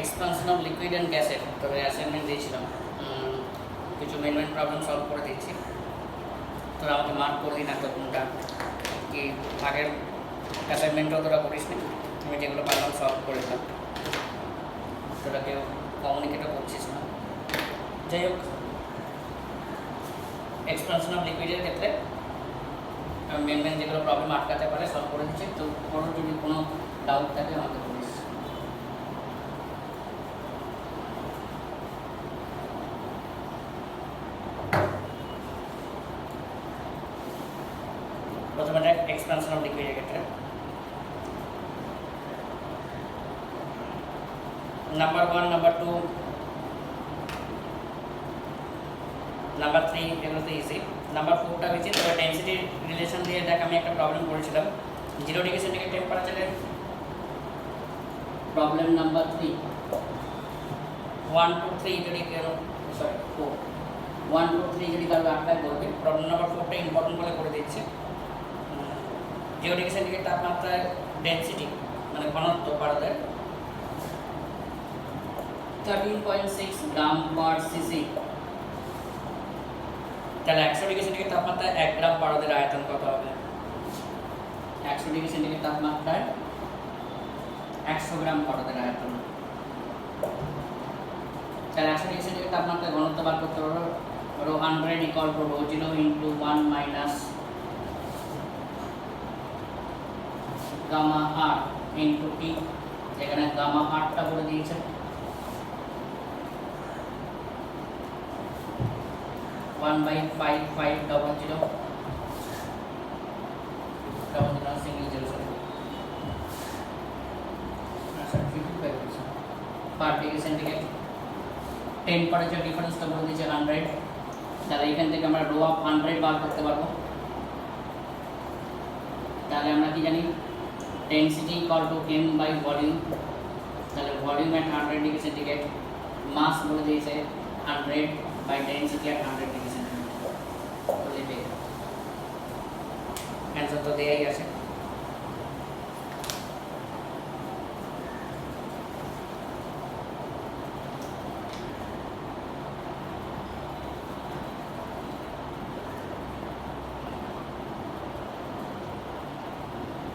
Expansion of liquid and গ্যাসের তবে assignment দিয়েছিলাম, কিছু মেন প্রবলেম সলভ করে দিচ্ছি। তোরা আমাকে মার্ক করলি না তো কোনটা কি, আগের অ্যাসাইনমেন্টও তোরা করিস নি, আমি যেগুলো পারলাম সলভ করে দিলাম, তোরা কেউ কমিউনিকেটও করছিস না। যাই হোক, এক্সপানশন অফ লিকুইডের ক্ষেত্রে মেন যেগুলো প্রবলেম আটকাতে পারে সলভ করে দিচ্ছি। তো কোনো যদি কোনো ডাউট থাকে আমাকে বলিস। প্রথমে দেখ এক্সপানশন অফ লিকুইডের ক্ষেত্রে নাম্বার 1, নাম্বার 2, নাম্বার 3 এগুলো তো ইজি। নাম্বার 4টা হয়েছে তবে ডেন্সিটি রিলেশন দিয়ে দেখ আমি একটা প্রবলেম করেছিলাম 0 ডিগ্রি সেন্টিগ্রেড টেম্পারেচারের প্রবলেম নাম্বার 3 1 2 3 যদি সরি 4 1 2 3 যদি কারো আটকায় বলবে। প্রবলেম নাম্বার 4টা ইম্পর্টেন্ট বলে করে দিচ্ছি। 0 ডিগ্রি সেন্টিগ্রেড তাপমাত্রায় ডেন্সিটি মানে ঘনত্ব পারদের 13.6 গ্রাম পার সিসি। তাহলে 100 ডিগ্রি সেন্টিগ্রেড তাপমাত্রায় 1 গ্রাম পারদের আয়তন কত হবে? 100 ডিগ্রি সেন্টিগ্রেড তাপমাত্রায় 100 গ্রাম পারদের আয়তন। তাহলে 100 ডিগ্রি সেন্টিগ্রেড তাপমাত্রায় ঘনত্ব বার করতে পারবো rho 100 equal to rho 0 into 1 minus gamma r into T. এখানে গামা rটা বলে দিয়েছে 1/5500 single zero per degree centigrade. Temperature ডিফারেন্সটা বলে দিয়েছে 100। তাহলে এখান থেকে আমরা রো অফ 100 বার করতে পারবো। তাহলে আমরা কি জানি density equal to m by volume. তাহলে volume at 100 degree centigrade, mass বলে দিয়েছে 100 by density at 100 degree centigrade. বলে দে অ্যানসার তো দেয়াই আছে।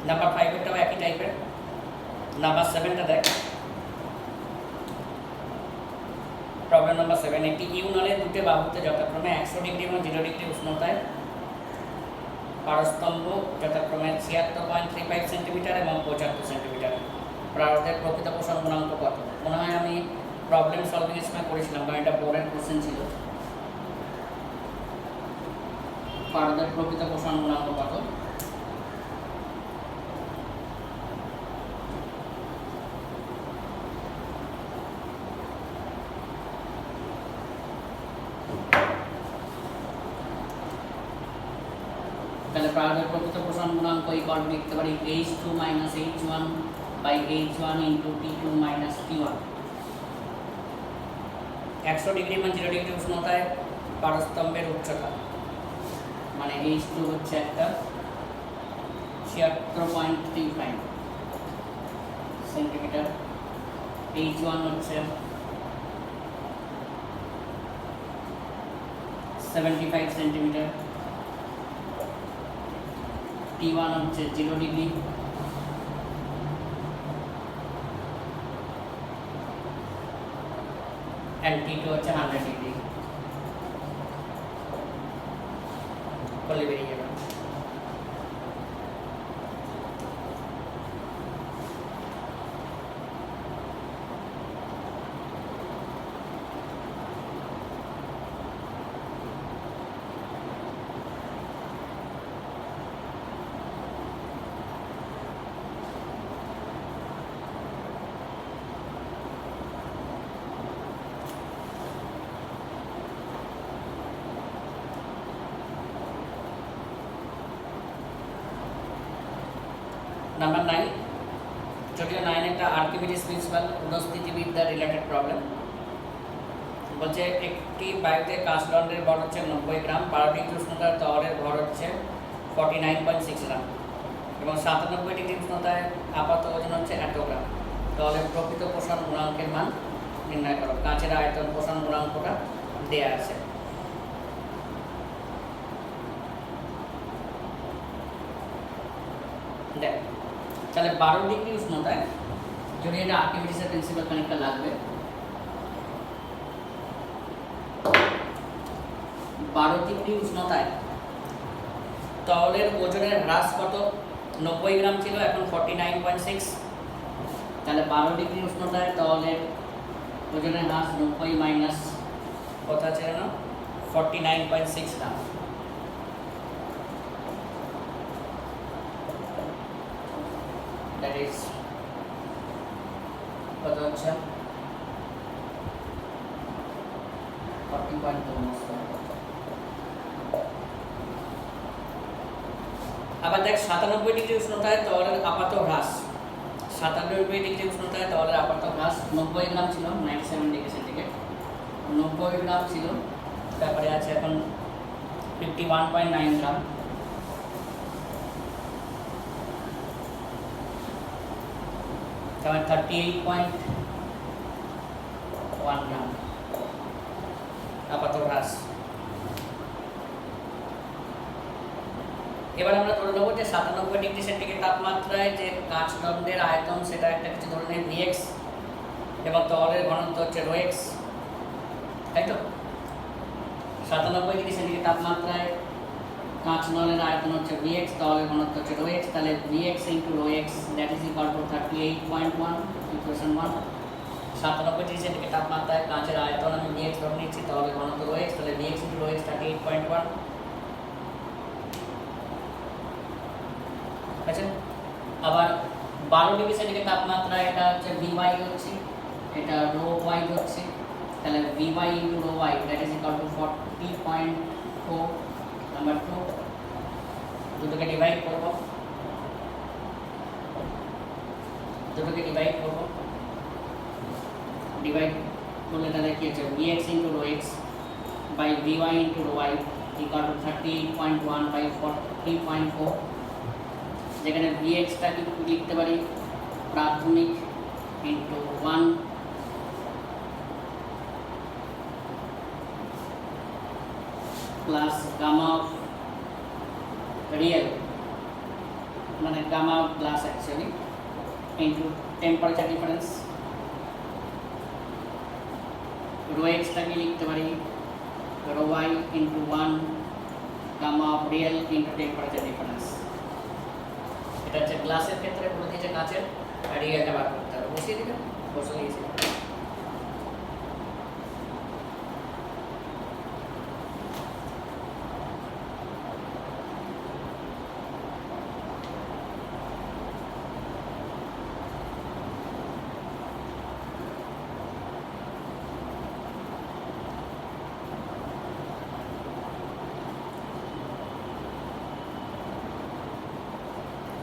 নাম্বার 5 এরটাও একই টাইপের। নাম্বার 7টা দেখ, প্রবলেম নাম্বার 7 একটি ইউনলের দুটি বাহুতে যথাক্রমে 100 ডিগ্রি এবং 0 ডিগ্রি উষ্ণতায় পারস্তম্ভ যথাক্রমে 76.35 সেন্টিমিটার এবং 75 সেন্টিমিটার। পারদের প্রকৃত পোষণ গুণাঙ্ক কত? মনে হয় আমি প্রবলেম সলভিং এর সময় করেছিলাম, কারণ এটা বোর্ডের কোশ্চেন ছিল। পারদের প্রকৃত পোষণ গুণাঙ্ক কত? তাহলে পারদের প্রকৃত পোষণ গুণাঙ্ক ইকুয়াল লিখতে পারি h2 minus h1 by h1 into t2 minus t1। 100 degree এবং 0 ডিগ্রি উষ্ণতায় পারস্তম্ভের উচ্চতা মানে h2 হচ্ছে একটা 76.35 সেন্টিমিটার, h1 হচ্ছে 75 সেন্টিমিটার, T1 হচ্ছে 0 ডিগ্রি, and T2 হচ্ছে 100 ডিগ্রি। করলে বেরিয়ে যাবে। নাম্বার 9, যদিও 9 একটা আর্কিমিডিস প্রিন্সিপাল উড়স্থিতিবিদ্যা রিলেটেড প্রবলেম। বলছে একটি বায়ুতে কাঁচ দণ্ডের ভর হচ্ছে 90 গ্রাম, পারমাণবিক উষ্ণতার তরলের ভর হচ্ছে 49.6 গ্রাম এবং 97 ডিগ্রি উষ্ণতায় আপাত ওজন হচ্ছে 1 গ্রাম। তো তাহলে প্রকৃত প্রসারণ গুণাঙ্কের মান নির্ণয় করো। কাঁচের আয়তন প্রসারণ গুণাঙ্কটা দেয়া আছে। দেখ তাহলে 12 ডিগ্রি উষ্ণতায় যদি এটা আর্কিমিডিসের প্রিন্সিপাল খানিকটা লাগবে, 12 ডিগ্রি উষ্ণতায় তরলের ওজনের হ্রাস কত? 90 গ্রাম ছিল, এখন 49.6। তাহলে 12 ডিগ্রি উষ্ণতায় তরলের ওজনের হ্রাস 90 মাইনাস কত আছে না 49.6 গ্রাম। দ্যাট ইজ কত হচ্ছে 40.2। আবার দেখ 97 ডিগ্রি উষ্ণতায় তরলের আপাত হ্রাস, 97 ডিগ্রি উষ্ণতায় তরলের আপাত হ্রাস 90 গ্রাম ছিল, 97 ডিগ্রি সেন্টিগ্রেড 90 গ্রাম ছিল, তারপরে আছে এখন 51.9 গ্রাম। তারপরে 38.1 গ্রাম আপাত হ্রাস। এবার আমরা ধরে নেব যে 97 ডিগ্রি সেন্টিগ্রেড তাপমাত্রায় যে কাঁচ দণ্ডের আয়তন সেটা একটা কিছু ধরনের Vx এবং তরলের ঘনত্ব হচ্ছে ρx, তাই তো? 97 ডিগ্রি সেন্টিগ্রেড তাপমাত্রায় কাঁচ নলের আয়তন হচ্ছে Vx, তরলের ঘনত্ব হচ্ছে ρx, তাহলে Vx * ρx that is equal to 38.1 equation 1। 97 degree centigrade তাপমাত্রায় কাঁচের আয়তন আমি Vx ধরে নিচ্ছি, তরলের ঘনত্ব ρx, তাহলে Vx * ρx 38.1। আচ্ছা, আবার 12 ডিগ্রি সেন্টিগ্রেড তাপমাত্রায় এটা হচ্ছে Vy হচ্ছে, এটা রো y হচ্ছে, তাহলে Vy * rho y that is equal to 40.4 number 2। দুটোকে ডিভাইড করব, ডিভাইড করলে তাহলে কি হচ্ছে Vx * ρx by Vy * ρy equal to 38.1 by 40.4। যেখানে Vx টাকে লিখতে পারি প্রাথমিক into 1 plus gamma of real মানে gamma of glass actually into temperature difference. Rho X টাকে লিখতে পারি rho Y into 1 gamma of real into temperature difference. এটা হচ্ছে গ্লাসের ক্ষেত্রে, বলে দিয়েছে কাঁচের, আর রিয়েলটা বার করতে হবে। বসিয়ে দিতে বসে দিয়েছি।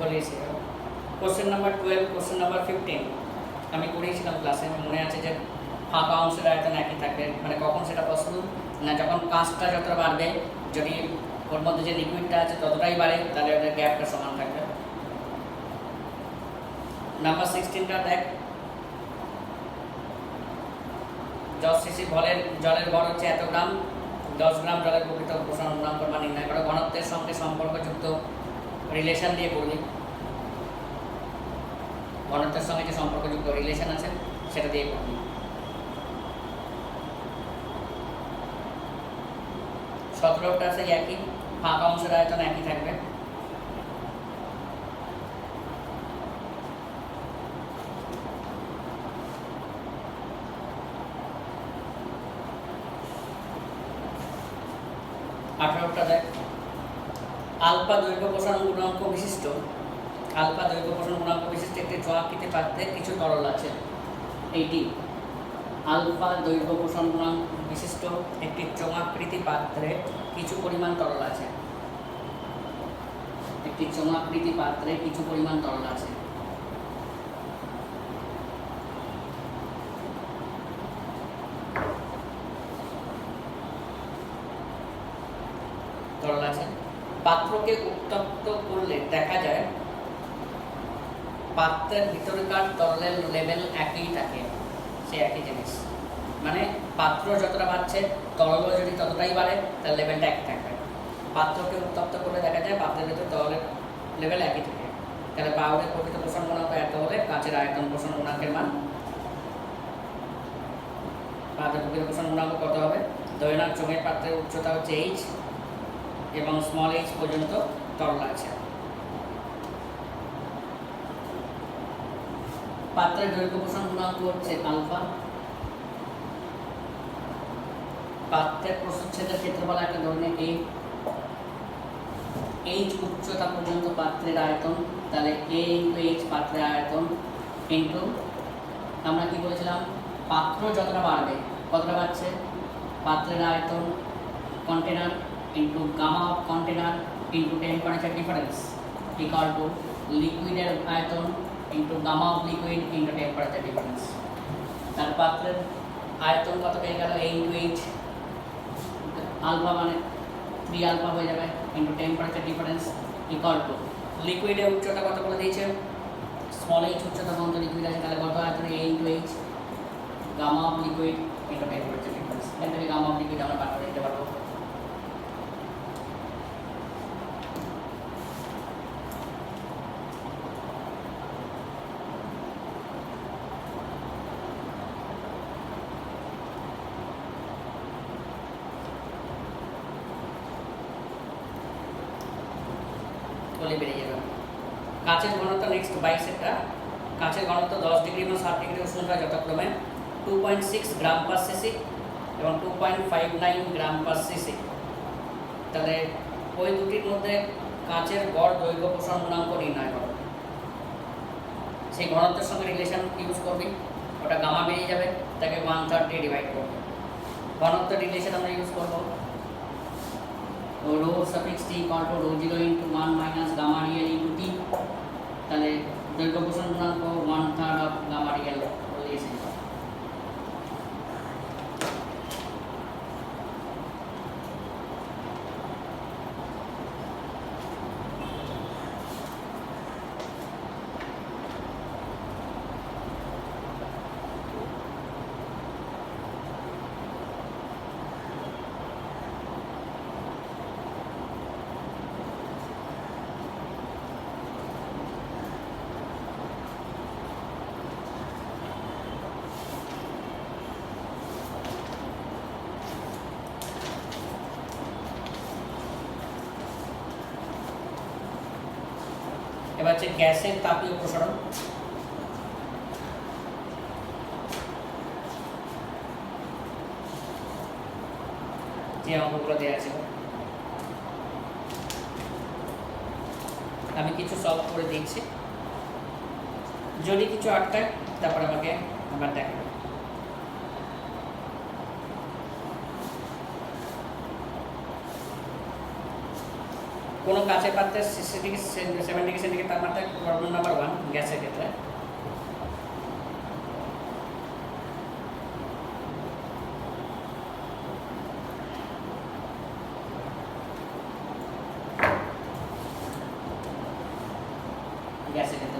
বলেছি কোশ্চেন নাম্বার 12, কোশ্চেন নাম্বার 15 আমি করিয়েছিলাম ক্লাসে, মনে আছে যে ফাঁকা অংশের আয়তন একই থাকবে। মানে কখন সেটা পসিবল না, যখন কাঁচটা যতটা বাড়বে, যদি ওর মধ্যে যে লিকুইডটা আছে ততটাই বাড়ে, তাহলে ওদের গ্যাপটা সমান থাকবে। নাম্বার 16টা দেখ, 10 সিসি জলের ভর হচ্ছে এত গ্রাম, 10 গ্রাম জলের প্রকৃত প্রসারণ গুণাঙ্ক মান নির্ণয় করো। ঘনত্বের সঙ্গে সম্পর্কযুক্ত রিলেশন দিয়ে করবি, ঘনত্বের সঙ্গে যে সম্পর্কযুক্ত রিলেশন আছে সেটা দিয়ে করবি। 17টা আছে একই, ফাঁকা অংশের আয়তন একই থাকবে। আঠারোটা দেখ, আলফা দৈর্ঘ্য প্রসারণ গুণাঙ্ক বিশিষ্ট একটি চোঙাকৃতি পাত্রে কিছু তরল আছে। এইটি আলফা দৈর্ঘ্য প্রসারণ গুণাঙ্ক বিশিষ্ট একটি চোঙাকৃতি পাত্রে কিছু পরিমাণ তরল আছে। একটি চোঙাকৃতি পাত্রে কিছু পরিমাণ তরল আছে। পাত্রকে উত্তপ্ত করলে দেখা যায় পাত্রের ভিতরকার তরলের লেভেল একই থাকে, সে একই জিনিস, মানে পাত্র যতটা বাড়ছে তরলও যদি ততটাই বাড়ে তার লেভেলটা একই থাকবে। পাত্রকে উত্তপ্ত করলে দেখা যায় পাত্রের ভিতর তরলের লেভেল একই থাকে। তাহলে পাউডারের প্রকৃত পোষণ গুণাঙ্ক এত হলে কাঁচের আয়তন পোষণ গুণাঙ্কের মান, পাত্রের প্রকৃত পোষণ গুণাঙ্ক কত হবে? ধরে নাও চোঙের পাত্রের উচ্চতা হচ্ছে h এবং স্মল h পর্যন্ত তরল আছে। পাত্রের দৈর্ঘ্য পোষণ গুণাঙ্ক হচ্ছে আলফা। পাত্রের প্রস্থচ্ছেদের ক্ষেত্রফল একটা ধরনের a, h উচ্চতা পর্যন্ত পাত্রের আয়তন, তাহলে a ইন্টু h পাত্রের আয়তন ইন্টু আমরা কি বলেছিলাম পাত্র যতটা বাড়বে কতটা বাড়ছে পাত্রের আয়তন container into gamma of container into temperature difference equal to লিকুইডের আয়তন into gamma of liquid into temperature difference. তার পাত্রের আয়তন কত পেয়ে গেল a ইন্টু h, আলফা মানে 3 আলফা হয়ে যাবে into temperature difference equal to লিকুইডের উচ্চতা কত বলে দিয়েছে স্মল h উচ্চতা পর্যন্ত লিকুইড আছে, তাহলে কত আয়তনে a into h gamma of liquid into temperature difference. এখান থেকে গামা অফ লিকুইড আমরা বার করে দিতে পারবো। বলে বেরিয়ে যাবে। কাঁচের ঘনত্ব নেক্সট 22 কাঁচের ঘনত্ব 10 ডিগ্রি এবং 7 ডিগ্রি উষ্ণতায় যথাক্রমে 2.6 গ্রাম পার সিসি এবং 2.59 গ্রাম পার সিসি। তাহলে ওই দুটির মধ্যে কাঁচের গড় দৈর্ঘ্য পোষণ গুণাঙ্ক নির্ণয় করো। সেই ঘনত্বের সঙ্গে রিলেশন ইউজ করবি, ওটা গামা বেরিয়ে যাবে, তাকে 1/3 দিয়ে ডিভাইড করবো। ঘনত্ব রিলেশন আমরা ইউজ করবো rho suffix t equal to rho 0 into 1 minus gamma real into t, তাহলে দৈর্ঘ্য পোষণ গুণাঙ্ক 1/3 of gamma real বলে এসে যাবে। এবার হচ্ছে গ্যাসের তাপীয় প্রসারণ। যে অঙ্কগুলো দেওয়া আছে আমি কিছু সলভ করে দিচ্ছি, যদি কিছু আটকায় তারপর আমাকে আবার দেখাবো। কোনো কাঁচের পাত্রের 60 ডিগ্রি 70 ডিগ্রি সেন্টিগ্রেড তাপমাত্রায় প্রবলেম নাম্বার 1 গ্যাসের ক্ষেত্রে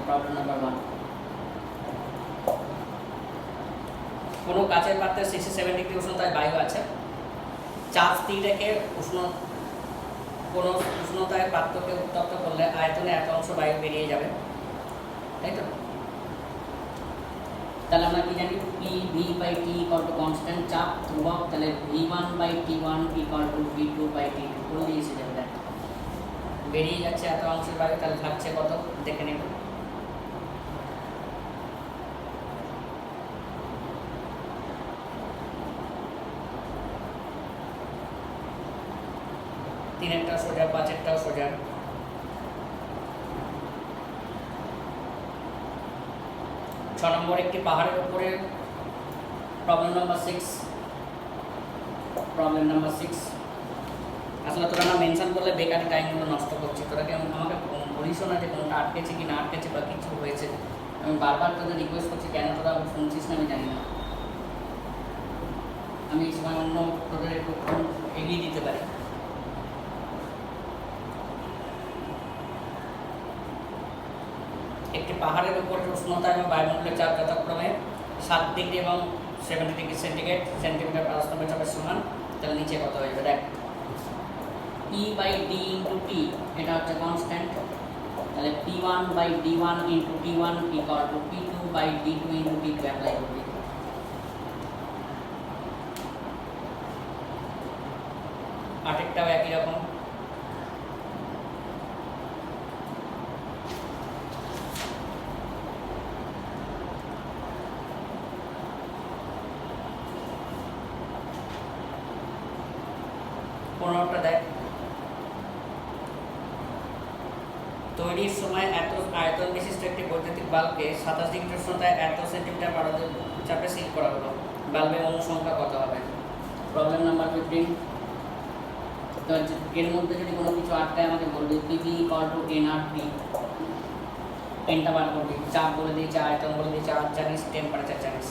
প্রবলেম নাম্বার 1 কোনো কাঁচের পাত্রে 67 ডিগ্রি উষ্ণতায় বায়ু আছে, চাপ স্থির রেখে কোনো উষ্ণতায় পাত্রকে উত্তপ্ত করলে আয়তনে এত অংশ বায়ু বেরিয়ে যাবে, তাই তো? তাহলে আমরা কি জানি P V by T equal to constant চাপ ধ্রুবক, তাহলে v1 by t1 equal two v2 by t2 করে দিয়েছে যাবে, বেরিয়ে যাচ্ছে এত অংশের বায়ু, তাহলে থাকছে কত দেখে নেব। তিনেরটাও সোজা, পাঁচেরটাও সোজা। ছ নম্বর একটি পাহাড়ের উপরে প্রবলেম নাম্বার 6 আসলে তোরা না মেনশন করলে বেকার টাইমগুলো নষ্ট করছি, তোরা কি আমাকে বলিস না যে কোনটা আটকেছে কি না আটকেছে বা কিছু হয়েছে। আমি বারবার তোদের রিকোয়েস্ট করছি, কেন তোরা শুনছিস না আমি জানি না। আমি এই সময় অন্য তোদের একটু এগিয়ে দিতে পারি। একটি পাহাড়ের উপরের উষ্ণতা এবং বায়ুমণ্ডলের চাপ যথাক্রমে 7 ডিগ্রি এবং 70 ডিগ্রি সেন্টিগ্রেড সেন্টিমিটার পারস্তম্ভের চাপের সমান, তাহলে নিচে কত হয়ে যাবে দেখ, E by D into T, এটা হচ্ছে কনস্ট্যান্ট, তাহলে P1 by D1 into T1 equal to P2 by D2 into T2 apply করবি। আরেকটাও একই রকম, পনেরোটা দেখ, তৈরির সময় এত আয়তন বিশিষ্ট একটি বৈদ্যুতিক বাল্বকে 27 ডিগ্রি উষ্ণতায় এত সেন্টিমিটার পারদের চাপে সিল করা হলো, বাল্বের অণু সংখ্যা কত হবে? Problem number 15। তো এর মধ্যে যদি কোনো কিছু আটকায় আমাকে বলবি পিভি ইকুয়াল টু এনআরপি, এনটা বার করবি, চাপ বলে দিয়েছে, আয়তন বলে দিয়েছে, আর জানিস, টেম্পারেচার জানিস।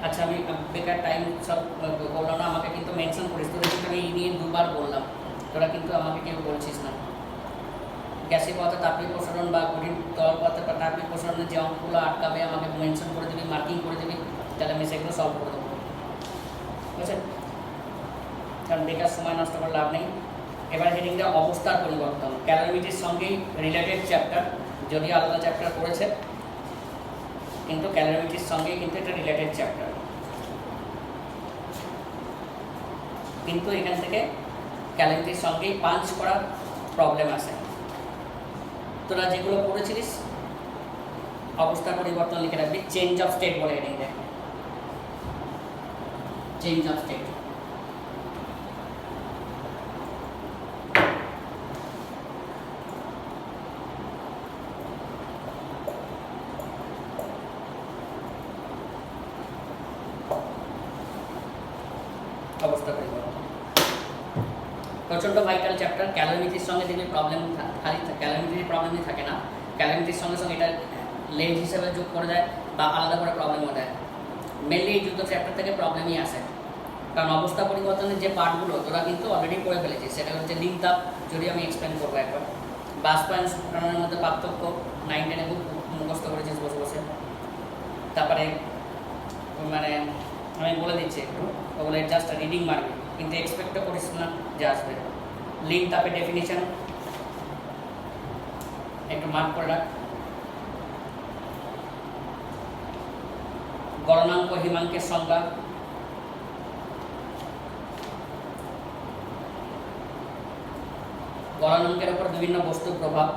আচ্ছা আমি বেকার টাইম সব বললাম না, আমাকে কিন্তু মেনশন করিস, তোদের কিন্তু আমি এই নিয়ে দুবার বললাম, তোরা কিন্তু আমাকে কেউ বলছিস না। গ্যাসীয় পদার্থে তাপীয় প্রসারণ বা কঠিন তরল পদার্থে তাপীয় প্রসারণের যে অঙ্কগুলো আটকাবে আমাকে মেনশন করে দিবি, মার্কিং করে দিবি, তাহলে আমি সেগুলো সলভ করে দেবো, বুঝছেন? কারণ বেকার সময় নষ্ট করে লাভ নেই। এবার হেডিংটা অবস্থার পরিবর্তন, ক্যালোরিমিটারের সঙ্গেই রিলেটেড চ্যাপ্টার, যদিও আলাদা চ্যাপ্টার পড়েছে কিন্তু ক্যালোরিমিটারের সঙ্গেই কিন্তু এটা রিলেটেড চ্যাপ্টার, কিন্তু এখান থেকে ক্যালোরিমিটারের সঙ্গেই পাঞ্চ করার প্রবলেম আছে। তোরা যেগুলো পড়েছিলিস অবস্থার পরিবর্তন লিখে রাখবি, চেঞ্জ অফ স্টেট বলে হেডিং দেখ, চেঞ্জ অফ স্টেট। অবস্থা পরিবর্তন প্রচণ্ড ভাইটাল চ্যাপ্টার। ক্যালোরিমিটারের সঙ্গে দেখবি প্রবলেম খালি ক্যালোরিমিটারের প্রবলেমই থাকে না, ক্যালোরিমিটারের সঙ্গে সঙ্গে এটা লেন্থ হিসেবে যোগ করে দেয় বা আলাদা করে প্রবলেমও দেয়। মেনলি এই দুটো চ্যাপ্টার থেকে প্রবলেমই আসে, কারণ অবস্থা পরিবর্তনের যে পার্টগুলো তোরা কিন্তু অলরেডি পড়ে ফেলেছিস, সেটা হচ্ছে লিঙ্ক তাপ, যদি আমি এক্সপ্লেন করবো একবার। বাষ্পায়ন সুপ্রাণের মধ্যে পার্থক্য 9 10 খুব মুখস্থ করেছিস বসে বসে। তারপরে মানে আমি বলে দিচ্ছি একটু, ওগুলো জাস্ট রিডিং মারবি, কিন্তু এক্সপেক্টও করিস না যে আসবে। লিঙ্ক তাপের ডেফিনিশন একটু মার্ক করে রাখ। গলনাঙ্ক হিমাঙ্কের সংজ্ঞা, গলনাঙ্কের উপর বিভিন্ন বস্তুর প্রভাব,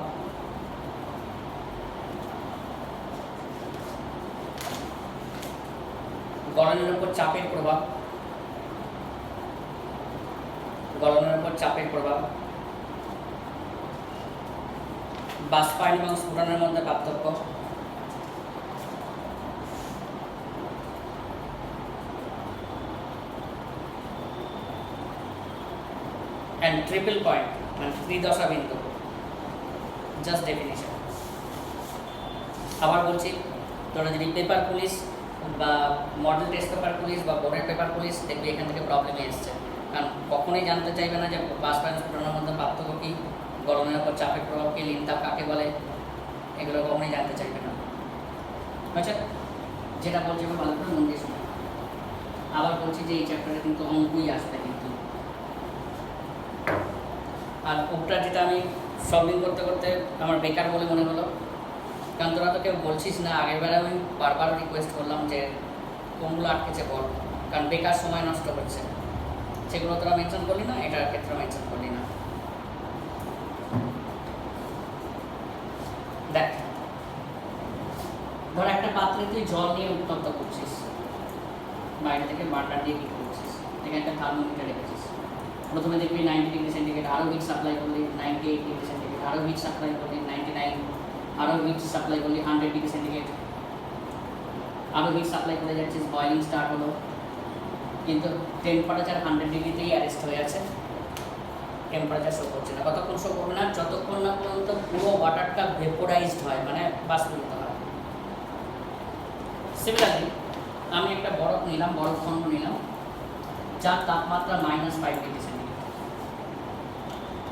গলনের উপর চাপের প্রভাব, গলনের উপর চাপের প্রভাব, বাষ্পায়ন এবং স্ফুটনের মধ্যে পার্থক্য, and triple point মানে ত্রিদশা বিন্দু, জাস্ট ডেফিনিশন। আবার বলছি, তোরা যদি পেপার পুলিশ বা মডেল টেস্ট পেপার পুলিশ বা বোর্ডের পেপার পুলিশ দেখবি এখান থেকে প্রবলেমে এসছে, কারণ কখনোই জানতে চাইবে না যে বাষ্পায়ন স্ফুটনের মধ্যে পার্থক্য কী, গলনের উপর চাপের প্রভাব কী, লিন তাপ কাকে বলে, এগুলো কখনোই জানতে চাইবে না। আচ্ছা যেটা বলছি ভালো করে মন দিয়ে শুনে। আবার বলছি যে এই চ্যাপ্টারে কিন্তু অঙ্কই আসবে কিন্তু, আর ওটা যেটা আমি সলভিং করতে করতে আমার বেকার বলে মনে হলো, কারণ তোরা তো কেউ বলছিস না। আগের বেলা আমি বারবার রিকোয়েস্ট করলাম যে কোনগুলো আটকেছে বল, কারণ বেকার সময় নষ্ট হচ্ছে, সেগুলো তোরা মেনশন করলি না, এটার ক্ষেত্রে মেনশন করলি না। দেখ ধর একটা পাত্রে তুই জল নিয়ে উত্তপ্ত করছিস, বাইরে থেকে বাটার দিয়ে হিট করছিস, এখানে একটা থার্মোমিটার রেখেছিস, প্রথমে দেখবি 90 ডিগ্রি সেন্টিগ্রেড, আরও হিট সাপ্লাই করলি 98 ডিগ্রি সেন্টিগ্রেড, আরও হিট সাপ্লাই করলি 99, আরও হিট সাপ্লাই করলি 100 ডিগ্রি সেন্টিগ্রেড, আরও হিট সাপ্লাই করে যাচ্ছিস, বয়েলিং স্টার্ট হলো, কিন্তু টেম্পারেচার 100 ডিগ্রিতেই অ্যারেস্ট হয়ে আছে, টেম্পারেচার শো করছে না। কতক্ষণ শো করবে না? যতক্ষণ না পর্যন্ত পুরো ওয়াটারটা ভেপোরাইজড হয়, মানে বাষ্পীভূত হয়। সিমিলারলি আমি একটা বরফ নিলাম, বরফ খণ্ড নিলাম, যার তাপমাত্রা -5 ডিগ্রি সেন্টিগ্রেড,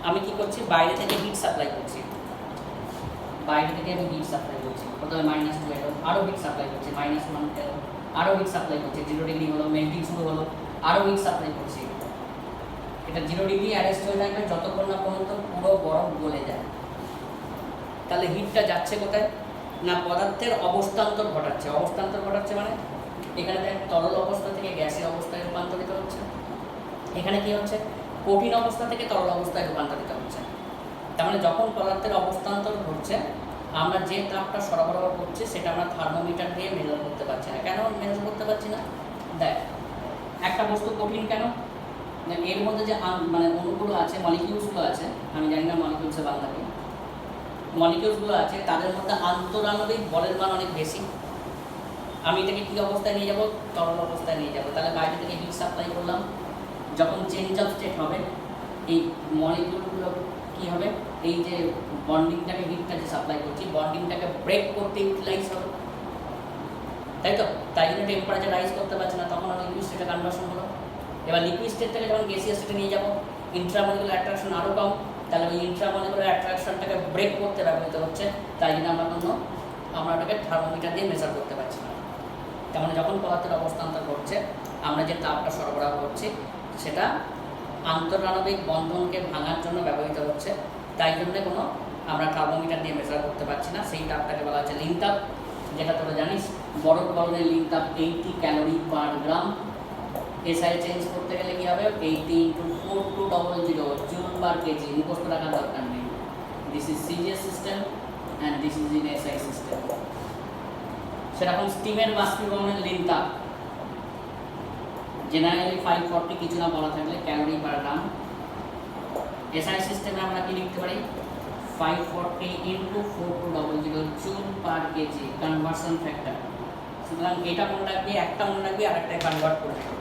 আমি কি করছি, বাইরে থেকে হিট সাপ্লাই করছি, বাইরে থেকে আমি হিট সাপ্লাই করছি, প্রথমে -2 এলো, আরও হিট সাপ্লাই করছি, -1 এলো, আরও হিট সাপ্লাই করছি, 0 ডিগ্রি হলো, মেল্টিং শুরু হলো, আরও হিট সাপ্লাই করছি। এটা 0 ডিগ্রি অ্যারেস্ট হয়ে থাকবে যতক্ষণ না পর্যন্ত পুরো বরফ গলে যায়। তাহলে হিটটা যাচ্ছে কোথায় না, পদার্থের অবস্থান্তর ঘটাচ্ছে। অবস্থান্তর ঘটাচ্ছে মানে এখানে দেখ তরল অবস্থা থেকে গ্যাসীয় অবস্থায় রূপান্তরিত হচ্ছে, এখানে কি হচ্ছে, কঠিন অবস্থা থেকে তরল অবস্থায় রূপান্তরিত হচ্ছে। তার মানে যখন পদার্থের অবস্থান্তর ঘটছে, আমরা যে তাপটা সরবরাহ করছি সেটা আমরা থার্মোমিটার দিয়ে মেজার করতে পারছি না। কেন মেজার করতে পারছি না? দেখ, একটা বস্তু কঠিন কেন, এর মধ্যে যে মানে অণুগুলো আছে, মলিকিউলসগুলো আছে, আমি জানি না মলিকিউলসের বাংলা কি, মলিকিউলসগুলো আছে, তাদের মধ্যে আন্তরাণবিক বলের মান অনেক বেশি। আমি এটাকে কী অবস্থায় নিয়ে যাব, তরল অবস্থায় নিয়ে যাব। তাহলে বাইরে থেকে হিট সাপ্লাই করলাম, যখন চেঞ্জ অফ স্টেট হবে এই মলিকিউলগুলো কী হবে, এই যে বন্ডিংটাকে, হিটটা যে সাপ্লাই করছি, বন্ডিংটাকে ব্রেক করতে ইউটিলাইজ হবে, তাই তো? তাই জন্য টেম্পারেচার রাইজ করতে পারছে না, তখন আমার লিকুইড স্টেটে কনভার্সন হলো। এবার লিকুইড স্টেট থেকে যখন গ্যাসিয়াস স্টেটে নিয়ে যাব, ইন্ট্রামলিকুলার অ্যাট্রাকশন আরও কম, তাহলে ওই ইন্ট্রামলিকুলার অ্যাট্রাকশনটাকে ব্রেক করতে ব্যবহৃত হচ্ছে। তাই জন্য আমরা ওটাকে থার্মোমিটার দিয়ে মেজার করতে পারছি না। তার মানে যখন পদার্থের অবস্থান্তর ঘটছে, আমরা যে তাপটা সরবরাহ করছি সেটা আন্তরাণবিক বন্ধনকে ভাঙার জন্য ব্যবহৃত হচ্ছে। তাই জন্য আমরা থার্মোমিটার দিয়ে মেজার করতে পারছি না। সেই তাপটাকে বলা হচ্ছে লিন তাপ, যেটা তোরা জানিস বরফ গলনের লিন তাপ 80 ক্যালোরি পার গ্রাম। এসআই চেঞ্জ করতে গেলে কী হবে, 80 × 4200 জুল পার কেজি। মুখস্থ রাখার দরকার নেই। This is CGS system and this is in SI system. সেরকম স্টিমের বাষ্পীভবনের লিন তাপ জেনারেলি 540 কিছু না বলা থাকলে ক্যালোরি পার গ্রাম। এসআই সিস্টেমে আমরা কি লিখতে পারি, 540 × 4200 joule per KG conversion factor. সুতরাং এটা মনে রাখবি, একটা মনে রাখবি, আর একটা কনভার্ট করে দেবো।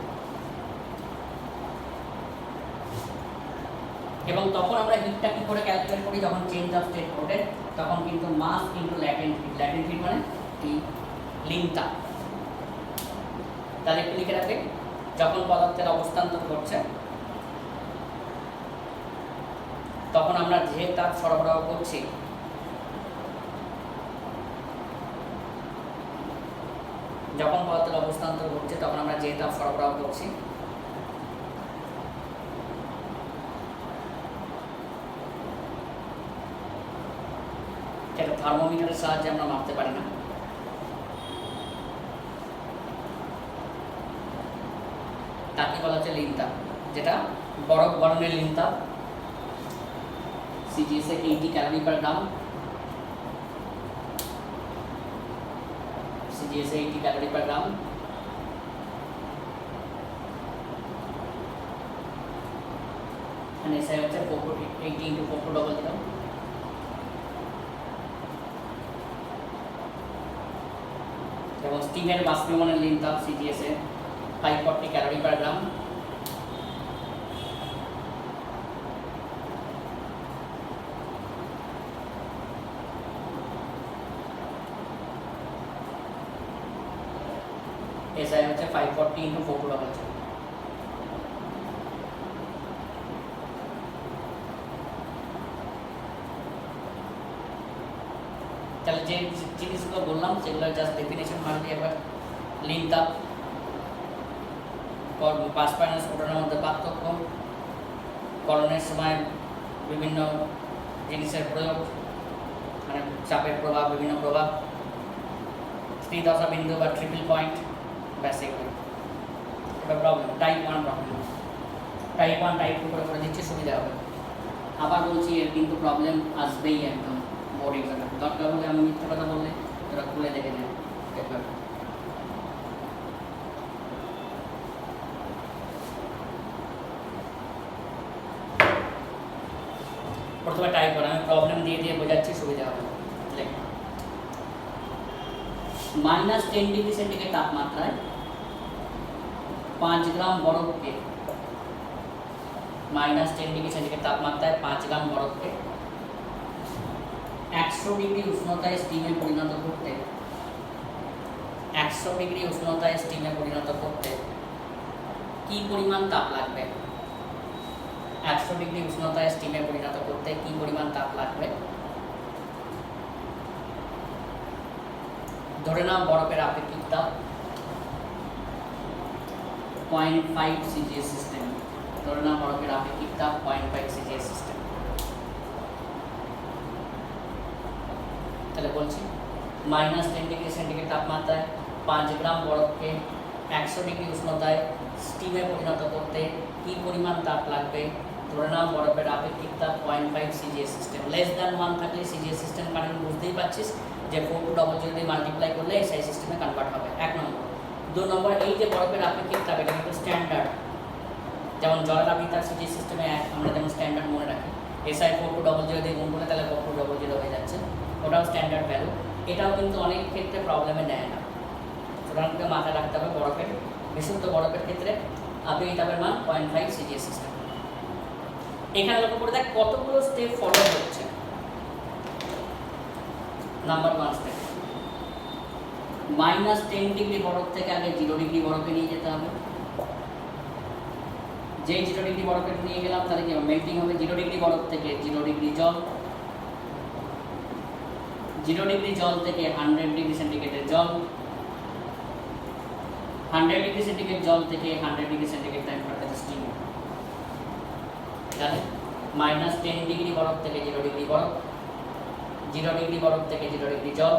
এবং তখন আমরা হিটটা কী করে ক্যালকুলেট করি, যখন চেঞ্জ অফ স্টেট ঘটে তখন কিন্তু mass into latent heat. Latent heat মানে কি, লিন তাপ। তাহলে একটু লিখে রাখবে, যখন পদার্থের অবস্থান্তর ঘটছে তখন আমরা যে তাপ সরবরাহ করছি যখন পদার্থের অবস্থান্তর ঘটছে তখন আমরা যে তাপ সরবরাহ করছি সেটা থার্মোমিটারের সাহায্যে আমরা মাপতে পারি না। তাকে বলা হচ্ছে লিন তাপ, যেটা বরফ গলনের লিন তাপ। সিজিএসে 80 ক্যালোরি পার গ্রাম, সিজিএসে 80 ক্যালোরি পার গ্রাম। এখানে এসআই হচ্ছে 80 × 4200। এবং স্টিমের বাষ্পীভবনের লিন তাপ সিজিএসে 540 ক্যালোরি পার গ্রাম। এসআই হচ্ছে 540 × 4200। তাহলে যে জিনিসগুলো বললাম সেগুলো জাস্ট ডেফিনেশন মারবি একবার। লিন তাপ, পাস ফাইনাস ওটার মধ্যে পার্থক্য, গলনের সময় বিভিন্ন জিনিসের প্রয়োগ, মানে চাপের প্রভাব, বিভিন্ন প্রভাব, স্থিরদশা বিন্দু বা ট্রিপল পয়েন্ট, ব্যাস এগুলো। এবার problem, type 1 problem. Type 1 type 2 করে দিচ্ছি, সুবিধা হবে। আবার বলছি এর কিন্তু প্রবলেম আসবেই একদম বোর্ড এক্সামে। দরকার হলে আমি মিথ্যা কথা বললে তোরা খুলে দেখে নেন একবার। প্রথমে টাইপ করে আমি প্রবলেম দিয়ে দিয়ে বোঝাচ্ছি, সুবিধা হবে। -10 ডিগ্রি সেন্টিগ্রেড তাপমাত্রায় 5 গ্রাম বরফকে, -10 ডিগ্রি সেন্টিগ্রেড তাপমাত্রায় 5 গ্রাম বরফকে 100 ডিগ্রি উষ্ণতায় স্টিমে পরিণত করতে, 100 ডিগ্রি উষ্ণতায় স্টিমে পরিণত করতে কি পরিমাণ তাপ লাগবে? 100 ডিগ্রি উষ্ণতায় স্টিমে পরিণত করতে কি পরিমাণ তাপ লাগবে? ধরে নাও বরফের আপেক্ষিক তাপ 0.5 সিজিএস সিস্টেম। ধরে নাও বরফের আপেক্ষিক তাপ 0.5 সিজিএস সিস্টেম। তাহলে বলছি -10 ডিগ্রি সেন্টিগ্রেড তাপমাত্রায় 5 গ্রাম বরফকে 100 ডিগ্রি উষ্ণতায় স্টিমে পরিণত করতে কি পরিমাণ তাপ লাগবে? ধরে নাও বরফের আপেক্ষিক তাপ 0.5 সিজিএস সিস্টেম। লেস দ্যান 1 থাকলে সিজিএস সিস্টেম কারেন্ট বুঝতেই পারছিস যে 4 দিয়ে মাল্টিপ্লাই করলে এসআই সিস্টেমে কনভার্ট হবে, 1 নম্বর। 2 নম্বর, এই যে বরফের আপেক্ষিক তাপ এটা কিন্তু স্ট্যান্ডার্ড, যেমন জলের আপেক্ষিক তাপ সিজিএস সিস্টেমে আমরা যেমন স্ট্যান্ডার্ড মনে রাখি, এসআই 4200 দিয়ে গুণ করলে তাহলে 4200 হয়ে যাচ্ছে, ওটাও স্ট্যান্ডার্ড ভ্যালু। এটাও কিন্তু অনেক ক্ষেত্রে প্রবলেমে দেয় না, সুতরাং মাথায় রাখতে হবে বরফের বিশুদ্ধ বরফের ক্ষেত্রে আপেক্ষিক তাপের মান 0.5 সিজিএস সিস্টেম। এখানে লক্ষ্য করে দেখ কতগুলো স্টেপ ফলো হচ্ছে। নাম্বার 1 স্টেপ, -10 ডিগ্রি বরফ থেকে আগে 0 ডিগ্রি বরফে নিয়ে যেতে হবে। যেই 0 ডিগ্রি বরফে নিয়ে গেলাম তাহলে কি মেল্টিং হবে। 0 ডিগ্রি বরফ থেকে 0 ডিগ্রি জল, 0 ডিগ্রি জল থেকে 100 ডিগ্রি সেন্টিগ্রেডের জল, 100 ডিগ্রি সেন্টিগ্রেড জল থেকে 100 ডিগ্রি সেন্টিগ্রেড টেম্পারেচার স্টিম। তাহলে -10 ডিগ্রি বরফ থেকে 0 ডিগ্রি বরফ, 0 ডিগ্রি বরফ থেকে 0 ডিগ্রি জল,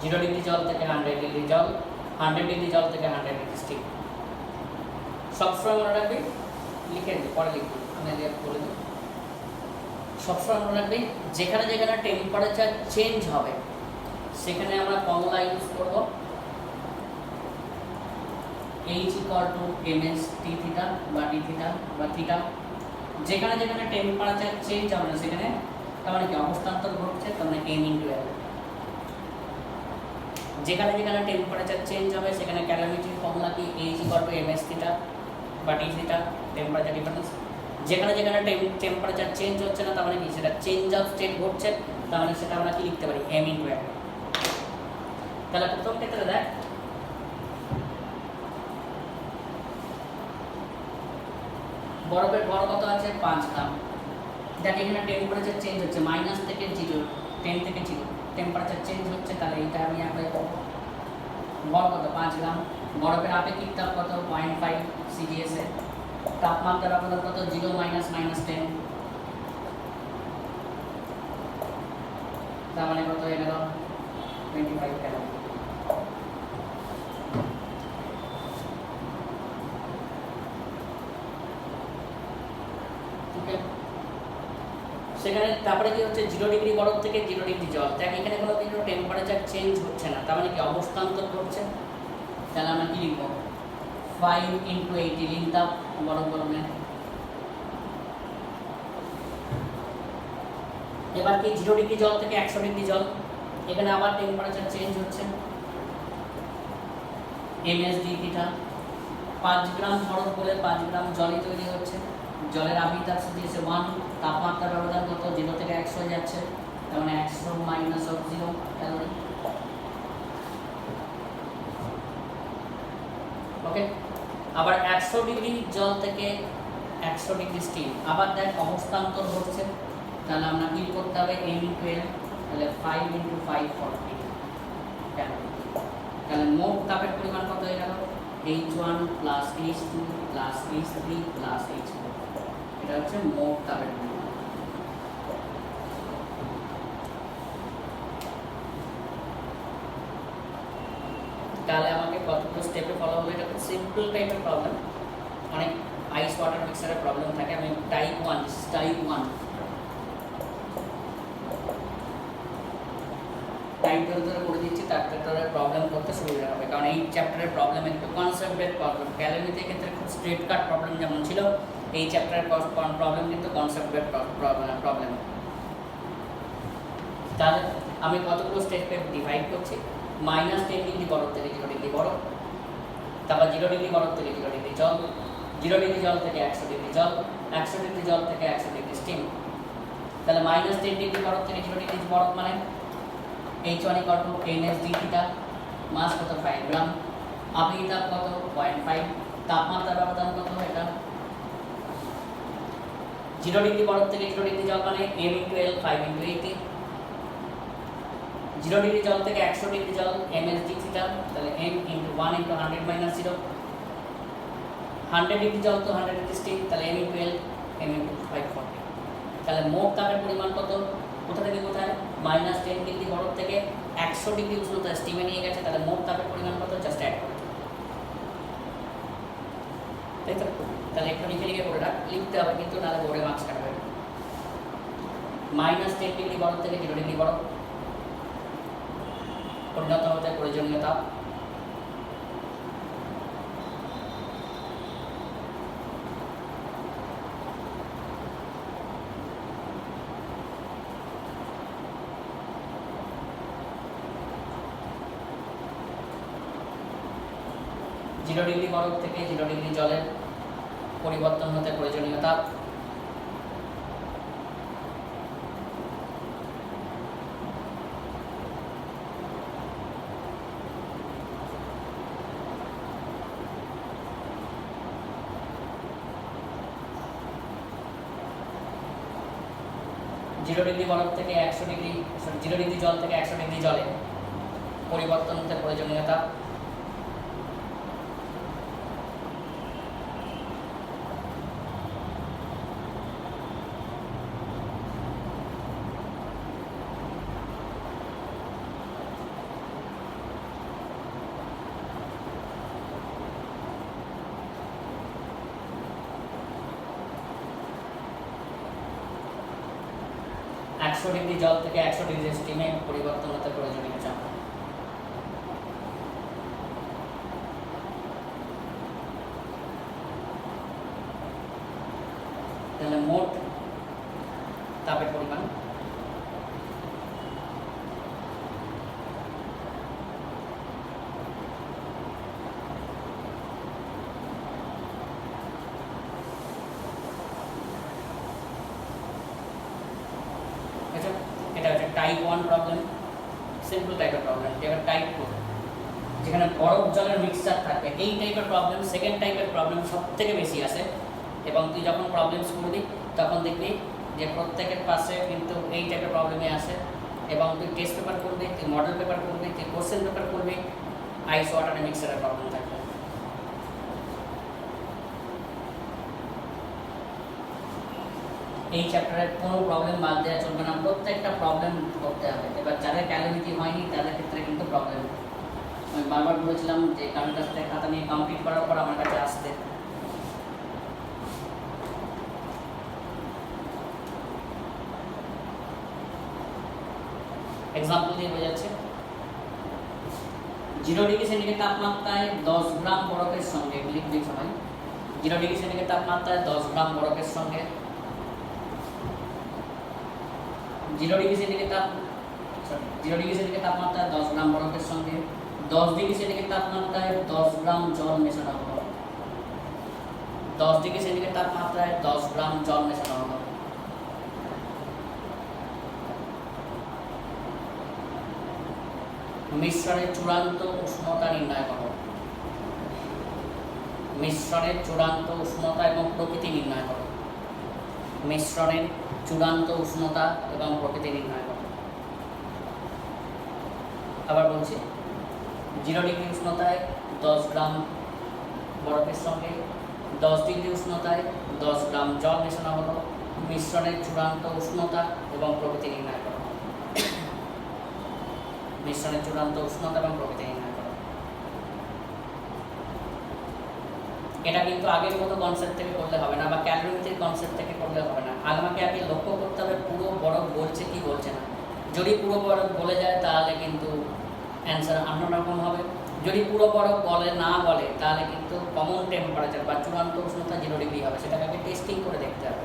0 ডিগ্রি জল থেকে 100 ডিগ্রি জল, 100 ডিগ্রি জল থেকে 100 ডিগ্রি স্টিম। সবসময় মনে রাখবি, লিখে দিই পরে লিখবি, আমি বলে দিই। সবসময় মনে রাখবি যেখানে যেখানে টেম্পারেচার চেঞ্জ হবে সেখানে আমরা ফর্মুলা ইউজ করব H = ms t থিটা বা d থিটা বা থিটা। যেখানে যেখানে টেম্পারেচার চেঞ্জ হবে না সেখানে তার মানে কি অবস্থান্তর ঘটছে, তার মানে m × l। যেখানে যেখানে টেম্পারেচার চেঞ্জ হবে সেখানে ক্যালোরিমেট্রিক ফর্মুলা কি H = ms থিটা বা d থিটা, টেম্পারেচার ডিফারেন্স। যেখানে যেখানে টেম্পারেচার চেঞ্জ হচ্ছে না তার মানে কি সেটা চেঞ্জ অফ স্টেট ঘটছে, তার মানে সেটা আমরা কি লিখতে পারি m × l। তাহলে প্রথম ক্ষেত্রে দেখ বরফের ভর কত আছে 5 গ্রাম। দেখ এখানে টেম্পারেচার চেঞ্জ হচ্ছে মাইনাস থেকে 0, 10 থেকে 0 টেম্পারেচার চেঞ্জ হচ্ছে, তাহলে এটা আমি অ্যাপ্লাই করব। ভর কত 5 গ্রাম, বরফের আপেক্ষিক তাপ কত 0.5 সিজিএস এ, তাপমাত্রার ব্যবধান কত 0 - -10, তার মানে কত হয়ে গেল 25 ক্যালোরি। সেখানে তারপরে কি হচ্ছে 0 ডিগ্রি বরফ থেকে 0 ডিগ্রি জল। দেখ এখানে কোনো কিন্তু টেম্পারেচার চেঞ্জ হচ্ছে না, তার মানে কি অবস্থান্তর ঘটছে। তাহলে আমরা কি লিখব 5 × 80 লিন তাপ বরফ গরমে। এবার কি 0 ডিগ্রি জল থেকে 100 ডিগ্রি জল, এখানে আবার টেম্পারেচার চেঞ্জ হচ্ছে ms d থিটা। 5 গ্রাম বরফ বলে 5 গ্রাম জলই তৈরি হচ্ছে, জলের আপেক্ষিক তাপ দিয়েছে 1, তাপমাত্রার ব্যবধান কত 0 থেকে 100 হয়ে যাচ্ছে, তার মানে 100 - 0 ক্যালোরি। ওকে, আবার 100 ডিগ্রি জল থেকে 100 ডিগ্রি স্টিম, আবার দেখ অবস্থান্তর ঘটছে, তাহলে আমরা কি করতে হবে m × l, তাহলে 5 × 5 40 ক্যালোরি। তাহলে মোট তাপের পরিমাণ কত হয়ে গেল H1 + H2 + H3 + H4। এটা হচ্ছে মোট তাপের পরিমাণ। তাহলে আমাকে কতগুলো স্টেপে ফলো হলো, এটা খুব সিম্পল টাইপের প্রবলেম, অনেক আইস ওয়াটার মিক্সারের প্রবলেম থাকে। আমি টাইপ 1 টাইপ 2 ধরে করে দিচ্ছি, তারপরে প্রবলেম করতে সুবিধা হবে, কারণ এই চ্যাপ্টারের প্রবলেম একটু কনসেপ্ট বেসড প্রবলেম। ক্যালোরিতে ক্ষেত্রে খুব স্ট্রেট কাট প্রবলেম যেমন ছিল, এই চ্যাপ্টারের প্রবলেম কিন্তু কনসেপ্ট বেসড প্রবলেম। তাহলে আমি কতগুলো স্টেপে ডিভাইড করছি, -10 ডিগ্রি বরফ থেকে 0 ডিগ্রি বরফ, তারপর 0 ডিগ্রি বরফ থেকে 0 ডিগ্রি জল, 0 ডিগ্রি জল থেকে 100 ডিগ্রি জল, 100 ডিগ্রি জল থেকে 100 ডিগ্রি স্টিম। তাহলে -10 ডিগ্রি বরফ থেকে 0 ডিগ্রি বরফ মানে H1 = ms d থিটা, মাস কত 5 গ্রাম, আপেক্ষিক তাপ কত 0.5, তাপমাত্রার ব্যবধান কত এটা 0 ডিগ্রি বরফ থেকে 0 ডিগ্রি জল মানে m × L 5 × 80। 0 ডিগ্রি জল থেকে 100 ডিগ্রি জল msg থিটা, তাহলে m × 1 × 100 - 0। 100 ডিগ্রি জল তো 100 ডিগ্রি স্টিম, তাহলে m × L m × 540। তাহলে মোট তাপের পরিমাণ কত? কোথা থেকে কোথায়? -10 ডিগ্রি বরফ থেকে 100 ডিগ্রি উষ্ণতা স্টিমে নিয়ে গেছে, তাহলে মোট তাপের পরিমাণ কত? জাস্ট অ্যাড করে, তাই তো? তাহলে একটু লিখে করে লিখতে হবে, কিন্তু নাহলে বোর্ডে মার্কস কাটবে। -10 ডিগ্রি বরফ থেকে 0 ডিগ্রি বরফ পরিণত হতে প্রয়োজনীয় তাপ। জিরো ডিগ্রি বরফ থেকে 0 ডিগ্রি জলের পরিবর্তন হতে প্রয়োজনীয় তাপ। জিরো ডিগ্রি বরফ থেকে 0 ডিগ্রি জল থেকে 100 ডিগ্রি জলে পরিবর্তন হতে প্রয়োজনীয় তাপ। একশো ডিগ্রি জল থেকে 100 ডিগ্রি স্টিমে পরিবর্তন হতে প্রয়োজনীয় চাপ। তাহলে মোট তাপের পরিমাণ এটা হচ্ছে টাইপ 1 প্রবলেম, সিম্পল টাইপের প্রবলেম। এবার টাইপ 2 যেখানে বরফ জলের মিক্সচার থাকবে, এই টাইপের প্রবলেম, সেকেন্ড টাইপের প্রবলেম সবথেকে বেশি আসে। এবং তুই যখন প্রবলেমস করবি তখন দেখবি যে প্রত্যেকের পাশে কিন্তু এই টাইপের প্রবলেমই আসে। এবং তুই টেস্ট পেপার করবি, তুই মডেল পেপার করবি, তুই কোশ্চেন পেপার করবি, আইস ওয়াটার মিক্সারের প্রবলেম থাকবে। এই চ্যাপ্টারের কোনো প্রবলেম বাদ দেওয়া চলবে না, প্রত্যেকটা প্রবলেম করতে হবে। এবার যাদের ক্যালোরিটি হয়নি তাদের ক্ষেত্রে কিন্তু প্রবলেম। আমি বারবার বলেছিলাম যে কারোর কাছ থেকে খাতা নিয়ে কমপ্লিট করার পর আমার কাছে আসতে। এক্সাম্পল দিয়ে বোঝাচ্ছে। 0 ডিগ্রি সেন্টিগ্রেড তাপমাত্রায় 10 গ্রাম বরফের সঙ্গে, লিখবি সবাই, 0 ডিগ্রি সেন্টিগ্রেড তাপমাত্রায় 10 গ্রাম বরফের সঙ্গে 0 ডিগ্রি সেন্টিগ্রেড তাপমাত্রায় 10 গ্রাম বরফের সঙ্গে 10 ডিগ্রি সেন্টিগ্রেড তাপমাত্রায় 10 গ্রাম জল মেশানো হলো। 10 ডিগ্রি সেন্টিগ্রেড তাপমাত্রায় 10 গ্রাম জল মেশানো হলো। মিশ্রণের চূড়ান্ত উষ্ণতা নির্ণয় করো। মিশ্রণের চূড়ান্ত উষ্ণতা এবং প্রকৃতি নির্ণয় করো। মিশ্রণের চূড়ান্ত উষ্ণতা এবং প্রকৃতি নির্ণয় করো। আবার বলছি, 0 ডিগ্রি উষ্ণতায় 10 গ্রাম বরফের সঙ্গে 10 ডিগ্রি উষ্ণতায় 10 গ্রাম জল মেশানো হলো। মিশ্রণের চূড়ান্ত উষ্ণতা এবং প্রকৃতি নির্ণয় করো। মিশ্রণের চূড়ান্ত উষ্ণতা এবং প্রকৃতি নির্ণয় করো। এটা কিন্তু আগের মতো কনসেপ্ট থেকে করলে হবে না, বা ক্যালোরিমেট্রিক কনসেপ্ট থেকে করলে হবে না। আমাকে আগে লক্ষ্য করতে হবে পুরো বরফ গলছে কি গলছে না। যদি পুরো বরফ গলে যায় তাহলে কিন্তু অ্যান্সার অন্যরকম হবে। যদি পুরো বরফ গলে না গলে তাহলে কিন্তু কমন টেম্পারেচার বা চূড়ান্ত উষ্ণতা 0 ডিগ্রি হবে। সেটাকে আগে টেস্টিং করে দেখতে হবে।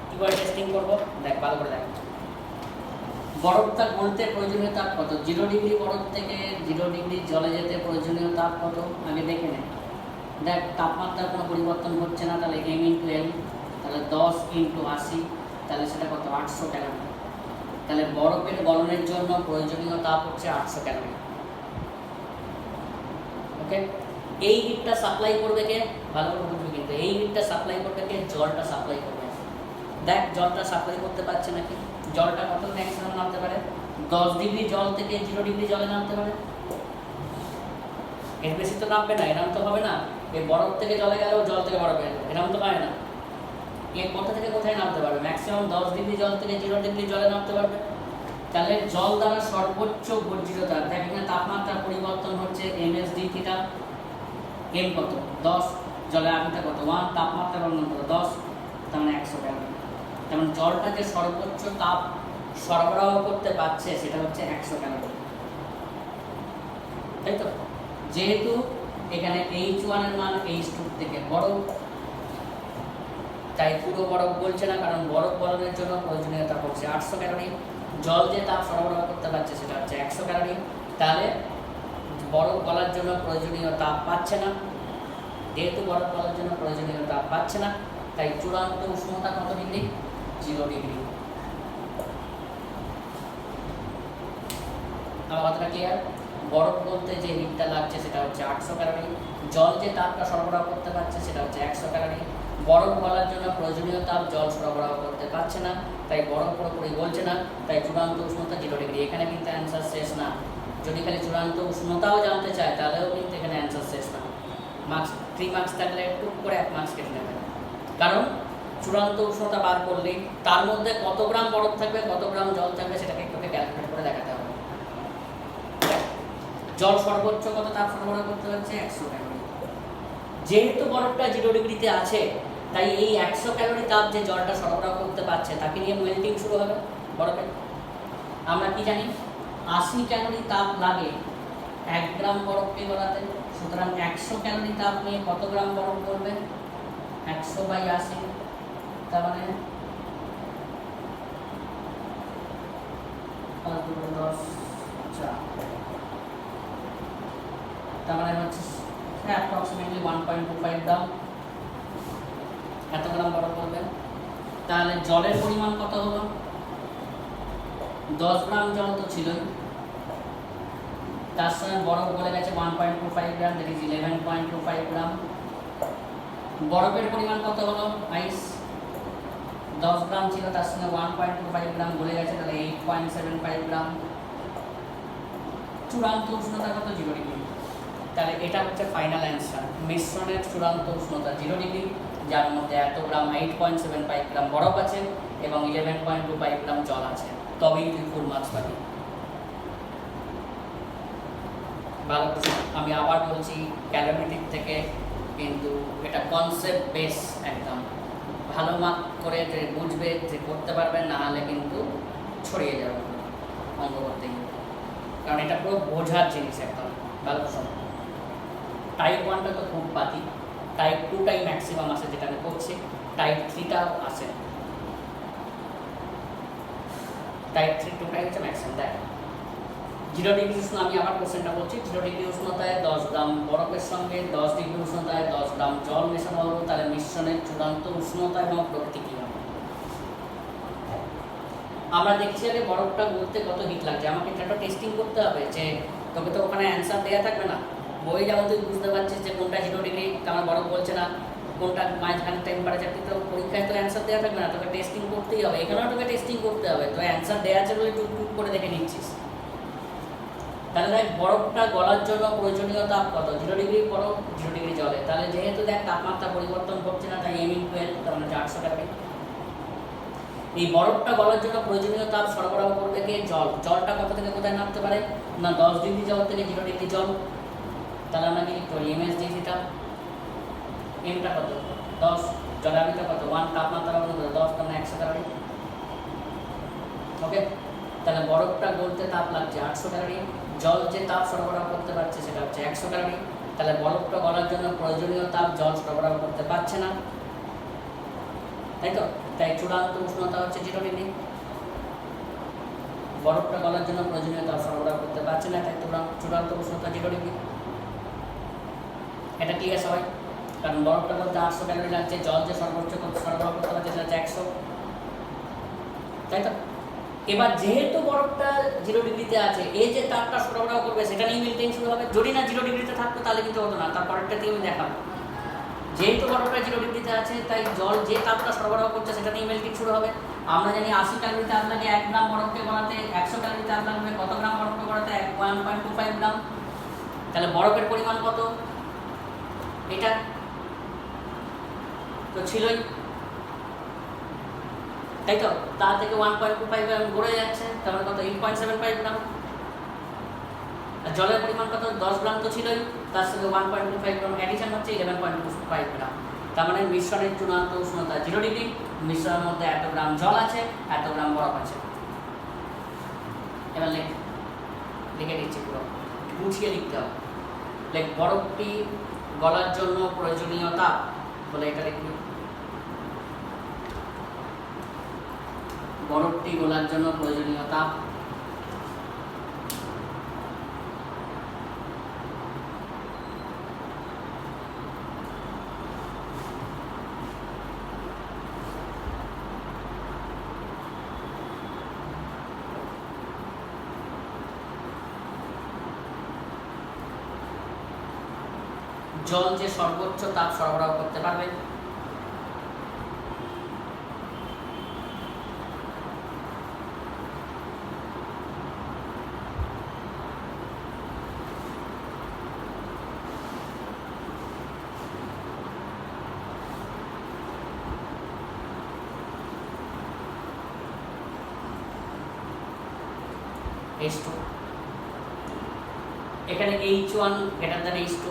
কীভাবে টেস্টিং করবো দেখ, ভালো করে দেখ। বরফটা গলতে প্রয়োজনীয় তাপ কত? 0 ডিগ্রি বরফ থেকে 0 ডিগ্রি জলে যেতে প্রয়োজনীয় তাপ কত আগে দেখে নে। দেখ, তাপমাত্রার কোনো পরিবর্তন হচ্ছে না, তাহলে m × L, তাহলে 10 × 80, তাহলে সেটা কত? 800 ক্যালোরি। তাহলে বরফের গলনের জন্য প্রয়োজনীয় তাপ হচ্ছে 800 ক্যালোরি। ওকে, এই হিটটা সাপ্লাই করবে কে? ভালো করে বুঝবি কিন্তু, এই হিটটা সাপ্লাই করবে কে? জলটা সাপ্লাই করবে। দেখ জলটা সাপ্লাই করতে পারছে নাকি, জলটা কত ম্যাক্সিমাম নামতে পারে, 10 ডিগ্রি জল থেকে 0 ডিগ্রি জলে নামতে পারে, এর বেশি তো নামবে না, এরকম তো হবে না। এই বরফ থেকে জলে গেলেও জল থেকে বরফে গেল, এরকম তো পারে না। এর কোথা থেকে কোথায় নামতে পারবে, ম্যাক্সিমাম 10 ডিগ্রি জল থেকে 0 ডিগ্রি জলে নামতে পারবে। তাহলে জল দ্বারা সর্বোচ্চ গর্জিত তাপ, দেখ এখানে তাপমাত্রা পরিবর্তন হচ্ছে এমএসডি থিটা, এম কত 10, জলের আবিটা কত 1, তাপমাত্রা বর্ণন কত 10, তার মানে 100 ক্যালোরি। যেমন জলটা যে সর্বোচ্চ তাপ সরবরাহ করতে পারছে সেটা হচ্ছে 100 ক্যালোরি, তাই তো। যেহেতু এখানে H1 এর মান H2 থেকে বড়, তাই পুরো বরফ গলছে না, কারণ বরফ গলনের জন্য প্রয়োজনীয় তাপ হচ্ছে 800 ক্যালোরি, জল যে তাপ সরবরাহ করতে পারছে সেটা হচ্ছে 100 ক্যালোরি। তাহলে বরফ গলার জন্য প্রয়োজনীয় তাপ পাচ্ছে না, যেহেতু বরফ গলার জন্য প্রয়োজনীয় তাপ পাচ্ছে না, তাই চূড়ান্ত উষ্ণতা কত ডিগ্রি, 0 ডিগ্রি। আমার কথাটা ক্লিয়ার? বরফ বলতে যে হিটটা লাগছে সেটা হচ্ছে 800 ক্যালোরি, জল যে তাপটা সরবরাহ করতে পারছে সেটা হচ্ছে 100 ক্যালোরি। বরফ গলার জন্য প্রয়োজনীয় তাপ জল সরবরাহ করতে পারছে না, তাই বরফ পুরোপুরি গলছে না, তাই চূড়ান্ত উষ্ণতা 0 ডিগ্রি। এখানে কিন্তু অ্যান্সার শেষ না, যদি খালি চূড়ান্ত উষ্ণতাও জানতে চায় তাহলেও কিন্তু এখানে অ্যান্সার শেষ না। মার্কস 3 মার্কস থাকলে টুক করে 1 মার্কস কেটে নেবে, কারণ চূড়ান্ত উষ্ণতা বার করলেই তার মধ্যে কত গ্রাম বরফ থাকবে কত গ্রাম জল থাকবে সেটাকে একটু ক্যালকুলেট করে দেখাতে হবে। জল সর্বোচ্চ কত তাপ সরবরাহ করতে পারছে, 100 ক্যালোরি। যেহেতু বরফটা 0 ডিগ্রিতে আছে, তাই এই 100 ক্যালোরি তাপ যে জলটা সরবরাহ করতে পারছে তাকে নিয়ে মেল্টিং শুরু হবে বরফে। আমরা কি জানি 80 ক্যালোরি তাপ লাগে 1 গ্রাম বরফকে গলাতে, সুতরাং 100 ক্যালোরি তাপ নিয়ে কত গ্রাম বরফ গলবে, 100/80, তার মানে 10, তার মানে হচ্ছে অ্যাপ্রক্সিমেটলি 1.25 গ্রাম, এত গ্রাম বরফ বলবে। তাহলে জলের পরিমাণ কত হলো, 10 গ্রাম জল তো ছিলই, তার সঙ্গে বরফ গলে গেছে 1.25 গ্রাম, দ্যাট ইজ 11.25 গ্রাম। বরফের পরিমাণ কত হলো, আইস 10 গ্রাম ছিল, তার সঙ্গে 1.25 গ্রাম গলে গেছে, তাহলে 8.75 গ্রাম। চূড়ান্ত উষ্ণতা কত, 0 ডিগ্রি। তাহলে এটা হচ্ছে ফাইনাল অ্যান্সার, মিশ্রণের চূড়ান্ত উষ্ণতা 0 ডিগ্রি, যার মধ্যে এত গ্রাম 8.75 গ্রাম বরফ আছে এবং 11.25 গ্রাম জল আছে, তবেই তুই ফুল মার্কস পাবি। ভালো, আমি আবার বলছি ক্যালোমেট্রিক থেকে, কিন্তু এটা কনসেপ্ট বেস, একদম ভালো মার্ক করে যে বুঝবে যে করতে পারবে, না হলে কিন্তু ছড়িয়ে যাবে অঙ্ক করতে গিয়ে, কারণ এটা পুরো বোঝার জিনিস একদম। ভালো শোনো, টাইপ 1টা তো খুব বাকি, টাইপ 2টাই ম্যাক্সিমাম আসে যেটা আমি করছি, টাইপ 3টাও আসে, টাইপ 2টাই হচ্ছে ম্যাক্সিমাম। দেখ 0 ডিগ্রি উষ্ণ, আমি আবার কোশ্চেনটা বলছি, 0 ডিগ্রি উষ্ণতায় 10 গ্রাম বরফের সঙ্গে 10 ডিগ্রি উষ্ণতায় 10 গ্রাম জল মেশানো হলো, তাহলে মিশ্রণের চূড়ান্ত উষ্ণতা এবং প্রকৃতি কী হবে। আমরা দেখছি আগে বরফটা গলতে কত হিট লাগছে, আমাকে এটা টেস্টিং করতে হবে, যে তোকে তো ওখানে অ্যান্সার দেওয়া থাকবে না, বই যেমন তুই বুঝতে পারছিস যে কোনটা 0 ডিগ্রি আমার বরফ বলছে না, কোনটা মাঝখানে টেম্পারেচার, তো পরীক্ষায় তো অ্যান্সার দেওয়া থাকবে না, তোকে টেস্টিং করতেই হবে, এখানেও তোকে টেস্টিং করতে হবে, তো অ্যান্সার দেওয়া আছে বলে টুক করে দেখে নিচ্ছিস। তাহলে দেখ বরফটা গলার জন্য প্রয়োজনীয় তাপ কত, 0 ডিগ্রি বরফ 0 ডিগ্রি জলে, তাহলে যেহেতু দেখ তাপমাত্রা পরিবর্তন করছে না, তাই m/12, তার মানে 800 ক্যালোরি। এই বরফটা গলার জন্য প্রয়োজনীয় তাপ সরবরাহ করবে কে, জল। জলটা কত থেকে কোথায় নামতে পারে না, 10 ডিগ্রি জল থেকে 0 ডিগ্রি জল, তাহলে আমরা কি লিখতে পারি msd থিটা, mটা কত 10, জলের আবিটা কত 1, তাপমাত্রা কত 10, তার মানে 100 ক্যালোরি। ওকে, তাহলে বরফটা গলতে তাপ লাগছে 800 ক্যালোরি, জল যে তাপ সরবরাহ করতে পারছে সেটা হচ্ছে 100 ক্যালোরি, তাহলে বরফটা গলার জন্য প্রয়োজনীয় তাপ জল সরবরাহ করতে পারছে না, তাই তো, তাই চূড়ান্ত উষ্ণতা হচ্ছে 0 ডিগ্রি। বরফটা গলার জন্য প্রয়োজনীয় তাপ সরবরাহ করতে পারছে না, তাই চূড়ান্ত উষ্ণতা 0 ডিগ্রি। এটা ক্লিয়ার সবাই, কারণ বরফটা বলতে 800 ক্যালোরি লাগছে, জল যে সর্বোচ্চ সরবরাহ করতে পারছে সেটা হচ্ছে 100, তাই তো। এবার যেহেতু বরফটা 0 ডিগ্রিতে আছে, এই যে তাপটা সরবরাহ করবে সেটা নিয়ে মেল্টিং শুরু হবে, যদি না 0 ডিগ্রিতে থাকতো তাহলে কিন্তু হতো না, তার পরেরটা দিয়ে আমি দেখাবো যেহেতু বরফটা 0 ডিগ্রিতে আছে তাই জল যে তাপটা সরবরাহ করছে সেটা নিয়ে মেল্টিং শুরু হবে। আমরা জানি 80 ক্যালোরি তাপ লাগে 1 গ্রাম বরফকে গলাতে, 100 ক্যালোরি তাপ লাগবে কত গ্রাম বরফকে গলাতে? 1.25 গ্রাম। তাহলে বরফের পরিমাণ কত? এটা তো ছিলই, তাই তো? তা থেকে 1.25 গ্রাম গড়ে যাচ্ছে, তাহলে কত? 8.75 গ্রাম। আর জলের পরিমাণ কত? 10 গ্রাম তো ছিলই, তার সাথে 1.25 গ্রাম অ্যাডিশন হচ্ছে 11.25 গ্রাম। তার মানে মিশ্রণের চূড়ান্ত উষ্ণতা 0 ডিগ্রি, মিশ্রণের মধ্যে এত গ্রাম জল আছে, এত গ্রাম বরফ আছে। এবার লিখে দিচ্ছি, পুরো গুছিয়ে লিখতে হবে। বরফটি গলার জন্য প্রয়োজনীয় তাপ বলে এটা লিখবি। বরফটি গলার জন্য প্রয়োজনীয় তাপ জল যে সর্বোচ্চ তাপ সরবরাহ করতে পারবে H2, এখানে H1 greater than H2,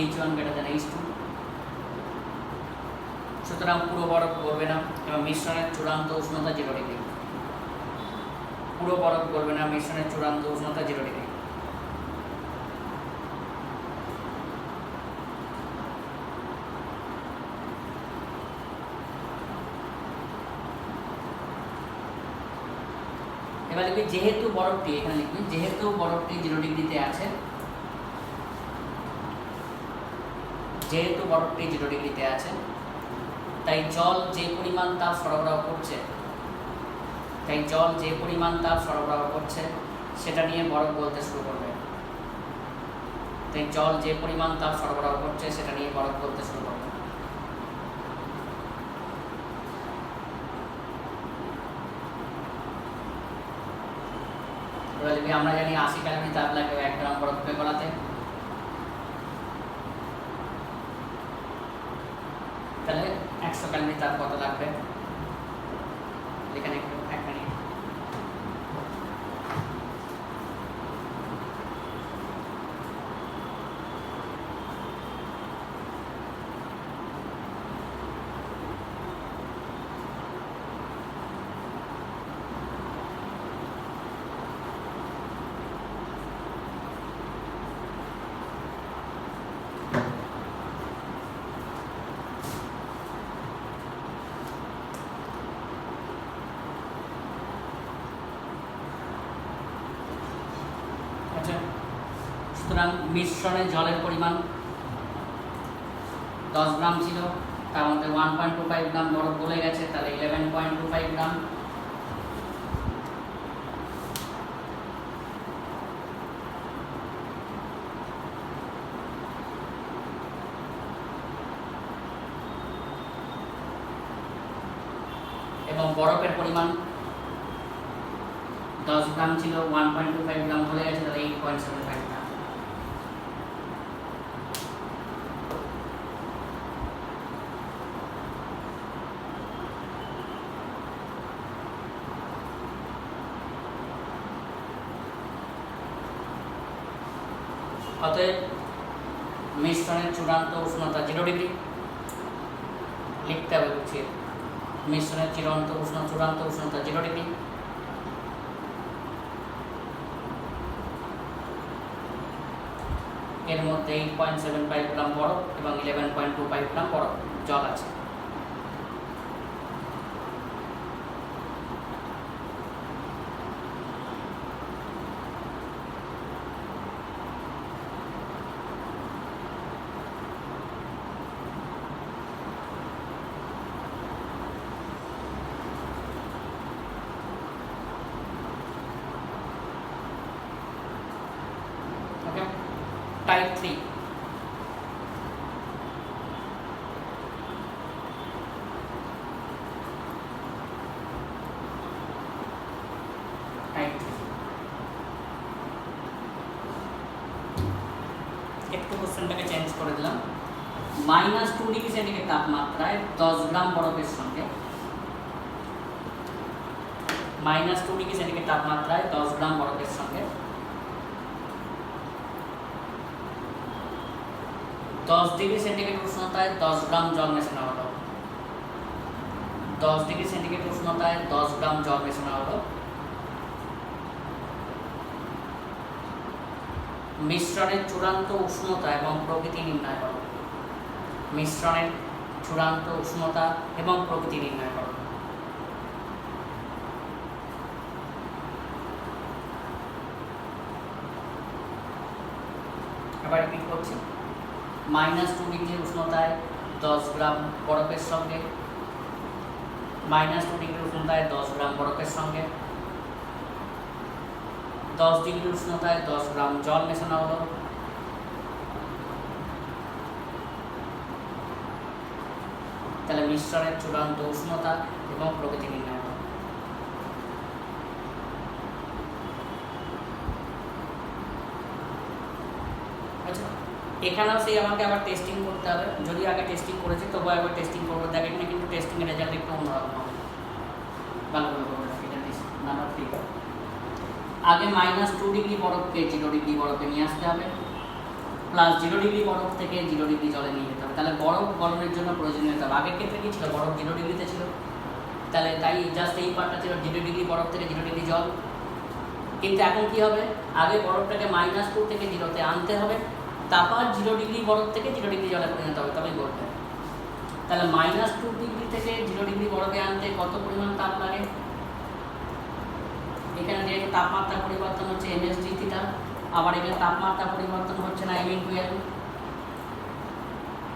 H1 greater than H2, সুতরাং পুরো বরফ গলবে না এবং মিশ্রণের চূড়ান্ত উষ্ণতা 0 ডিগ্রি। পুরো বরফ গলবে না, মিশ্রণের চূড়ান্ত উষ্ণতা 0 ডিগ্রি। এবার লিখবি যেহেতু বরফটি, এখানে লিখবি যেহেতু বরফটি 0 ডিগ্রিতে আছে, যেহেতু বরফটি 0 ডিগ্রিতে আছে, তাই জল যে পরিমাণ তাপ সরবরাহ করছে, সেটা নিয়ে বরফ গলতে শুরু করবে। তাই জল যে পরিমাণ তাপ সরবরাহ করছে সেটা নিয়ে বরফ গলতে শুরু করবে। আমরা জানি 80 ক্যালোরি তাপ লাগে 1 গ্রাম বরফকে গলাতে, তাহলে 100 ক্যালোরি তাপ কত লাগবে? এখানে একটু 1 মিনিট। সুতরাং মিশ্রণে জলের পরিমাণ 10 গ্রাম ছিল, তার মধ্যে 1.25 গ্রাম বরফ গলে গেছে, তাহলে 11.25 গ্রাম। এবং বরফের পরিমাণ 10 গ্রাম ছিল, 1.25 গ্রাম গলে গেছে, তাহলে 8.75 গ্রাম। অতএব মিশ্রণের চূড়ান্ত উষ্ণতা 0 ডিগ্রি লিখতে হবে বুঝিয়ে। মিশ্রণের চূড়ান্ত উষ্ণতা 0 ডিগ্রি। এর মধ্যে 8.75 গ্রাম বরফ এবং 11.25 গ্রাম বরফ জল আছে। ওকে, টাইপ 3 একটু কোশ্চেনটাকে চেঞ্জ করে দিলাম। -2 ডিগ্রি সেন্টিগ্রেড তাপমাত্রায় 10 গ্রাম বরফের সঙ্গে -2 ডিগ্রি সেন্টিগ্রেড তাপমাত্রায় 10 গ্রাম বরফের সঙ্গে 10 ডিগ্রি সেন্টিগ্রেড উষ্ণতায় 10 গ্রাম জল মেশানো হলো। 10 ডিগ্রি সেন্টিগ্রেড উষ্ণতায় 10 গ্রাম জল মেশানো হলো। মিশ্রণের চূড়ান্ত উষ্ণতা এবং প্রকৃতি নির্ণয় করো। মিশ্রণের চূড়ান্ত উষ্ণতা এবং প্রকৃতি নির্ণয় করো। আবার রিপিট করছি, -2 ডিগ্রি উষ্ণতায় 10 গ্রাম বরফের সঙ্গে -2 ডিগ্রি উষ্ণতায় 10 গ্রাম বরফের সঙ্গে 10 ডিগ্রি উষ্ণতায় 10 গ্রাম জল মেশানো হলো। তাহলে মিশ্রণের চূড়ান্ত উষ্ণতা এবং প্রকৃতি নির্ণয় হলো। আচ্ছা, এখানেও সেই আমাকে আবার টেস্টিং করতে হবে। যদি আগে টেস্টিং করেছি তবু একবার টেস্টিং করবো। দেখ এখানে কিন্তু টেস্টিংয়ের রেজাল্ট একটু অন্যরকম হবে। ভালো করে করবো নাম্বার 3। আগে -2 ডিগ্রি বরফকে 0 ডিগ্রি বরফে নিয়ে আসতে হবে, প্লাস 0 ডিগ্রি বরফ থেকে 0 ডিগ্রি জলে নিয়ে যেতে হবে। তাহলে বরফ গরমের জন্য প্রয়োজনীয় হতে হবে। আগের ক্ষেত্রে কি ছিল, বরফ 0 ডিগ্রিতে ছিল, তাহলে তাই জাস্ট এই পার্টটা ছিল 0 ডিগ্রি বরফ থেকে 0 ডিগ্রি জল। কিন্তু এখন কি হবে, আগে বরফটাকে -2 থেকে 0-তে আনতে হবে, তারপর 0 ডিগ্রি বরফ থেকে 0 ডিগ্রি জলে পরিণত হবে, তবেই বলবে। তাহলে -2 ডিগ্রি থেকে 0 ডিগ্রি বরফে আনতে কত পরিমাণ তাপ লাগে? এখানে যেহেতু তাপমাত্রা পরিবর্তন হচ্ছে msdθ, আবার এখানে তাপমাত্রা পরিবর্তন হচ্ছে না m×L,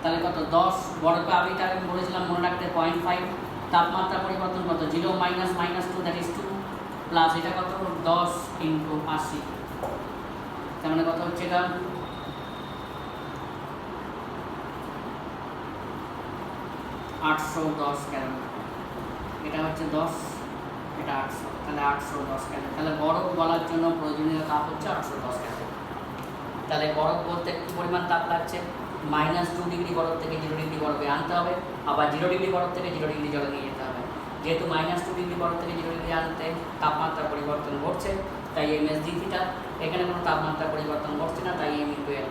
তাহলে কত 10 বরফে আবিটা আমি বলেছিলাম মনে রাখতে 0.5, তাপমাত্রা পরিবর্তন কত 0 - -2 দ্যাট ইজ 2, প্লাস এটা কত 10 × 80, তার মানে কত হচ্ছে এটা 810 ক্যালোরি। এটা হচ্ছে 10, এটা 800, তাহলে 810 ক্যালোরি। তাহলে বরফ গলার জন্য প্রয়োজনীয় তাপ হচ্ছে 810 ক্যালোরি। তাহলে বরফ বলতে কী পরিমাণ তাপ লাগছে, -2 ডিগ্রি বরফ থেকে 0 ডিগ্রি বরফে আনতে হবে, আবার 0 ডিগ্রি বরফ থেকে 0 ডিগ্রি জলে নিয়ে যেতে হবে। যেহেতু -2 ডিগ্রি বরফ থেকে 0 ডিগ্রি আনতে তাপমাত্রা পরিবর্তন ঘটছে, তাই msdθ। এখানে কোনো তাপমাত্রা পরিবর্তন ঘটছে না, তাই m×L।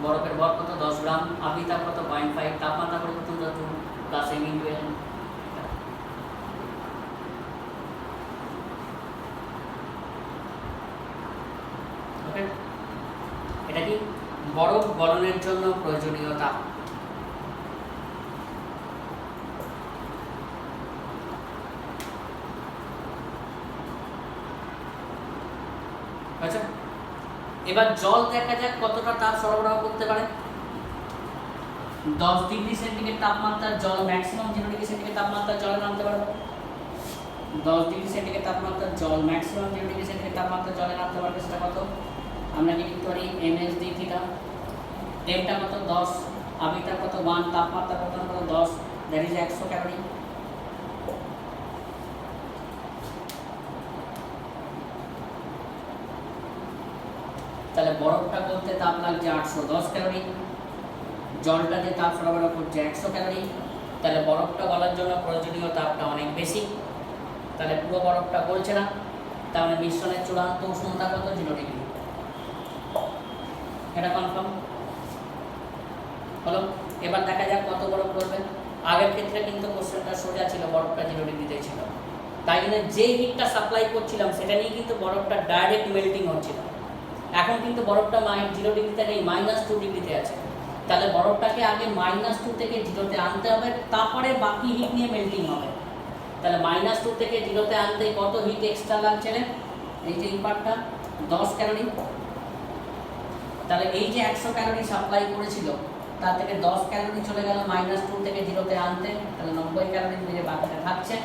বরফের ভর কত 10 গ্রাম, আবিতাপ কত 0.5, তাপমাত্রা পরিবর্তন কত 2 প্লাস m×L। ওকে, এটা কি বরফ গলনের জন্য প্রয়োজনীয় তাপ। আচ্ছা, এবার জল দেখা যাক কতটা তাপ সরবরাহ করতে পারে। 10 ডিগ্রি সেন্টিগ্রেড তাপমাত্রার জল ম্যাক্সিমাম 0 ডিগ্রি সেন্টিগ্রেড তাপমাত্রার জলে নামতে পারবে। 10 ডিগ্রি সেন্টিগ্রেড তাপমাত্রার জল ম্যাক্সিমাম 0 ডিগ্রি সেন্টিগ্রেড তাপমাত্রার জলে নামতে পারবে। সেটা কত, আমরা কি লিখতে পারি msdθ। টেমটা কত 10, আবিটা কত 1, তাপমাত্রা কত 10, দ্যাট ইজ 100 ক্যালোরি। তাহলে বরফটা করতে তাপ লাগছে 810 ক্যালোরি, জলটাতে তাপ সরবরাহ করছে 100 ক্যালোরি। তাহলে বরফটা গলার জন্য প্রয়োজনীয় তাপটা অনেক বেশি। তাহলে পুরো বরফটা গলছে না, তাহলে মিশ্রণের চূড়ান্ত উষ্ণতা কত 0 ডিগ্রি। এটা কনফার্ম হলো। এবার দেখা যাক কত বরফ গলবে। আগের ক্ষেত্রে কিন্তু কোশ্চেনটা সোজা ছিল, বরফটা 0 ডিগ্রিতে ছিল, তাই জন্য যে হিটটা সাপ্লাই করছিলাম সেটা নিয়ে কিন্তু বরফটা ডাইরেক্ট মেল্টিং হচ্ছিল। এখন কিন্তু বরফটা 0 ডিগ্রিতে নেই, -2 ডিগ্রিতে আছে। তাহলে বরফটাকে আগে -2 থেকে 0-তে আনতে হবে, তারপরে বাকি হিট নিয়ে মেল্টিং হবে। তাহলে -2 থেকে 0-তে আনতে কত হিট এক্সট্রা লাগছে রে, এই যে এই পার্টটা 10 ক্যালোরি। তাহলে এই যে 100 ক্যালোরি সাপ্লাই করেছিল তার থেকে 10 ক্যালোরি চলে গেল -2 থেকে 0-তে আনতে, তাহলে 90 ক্যালোরি যে বাকিটা থাকছে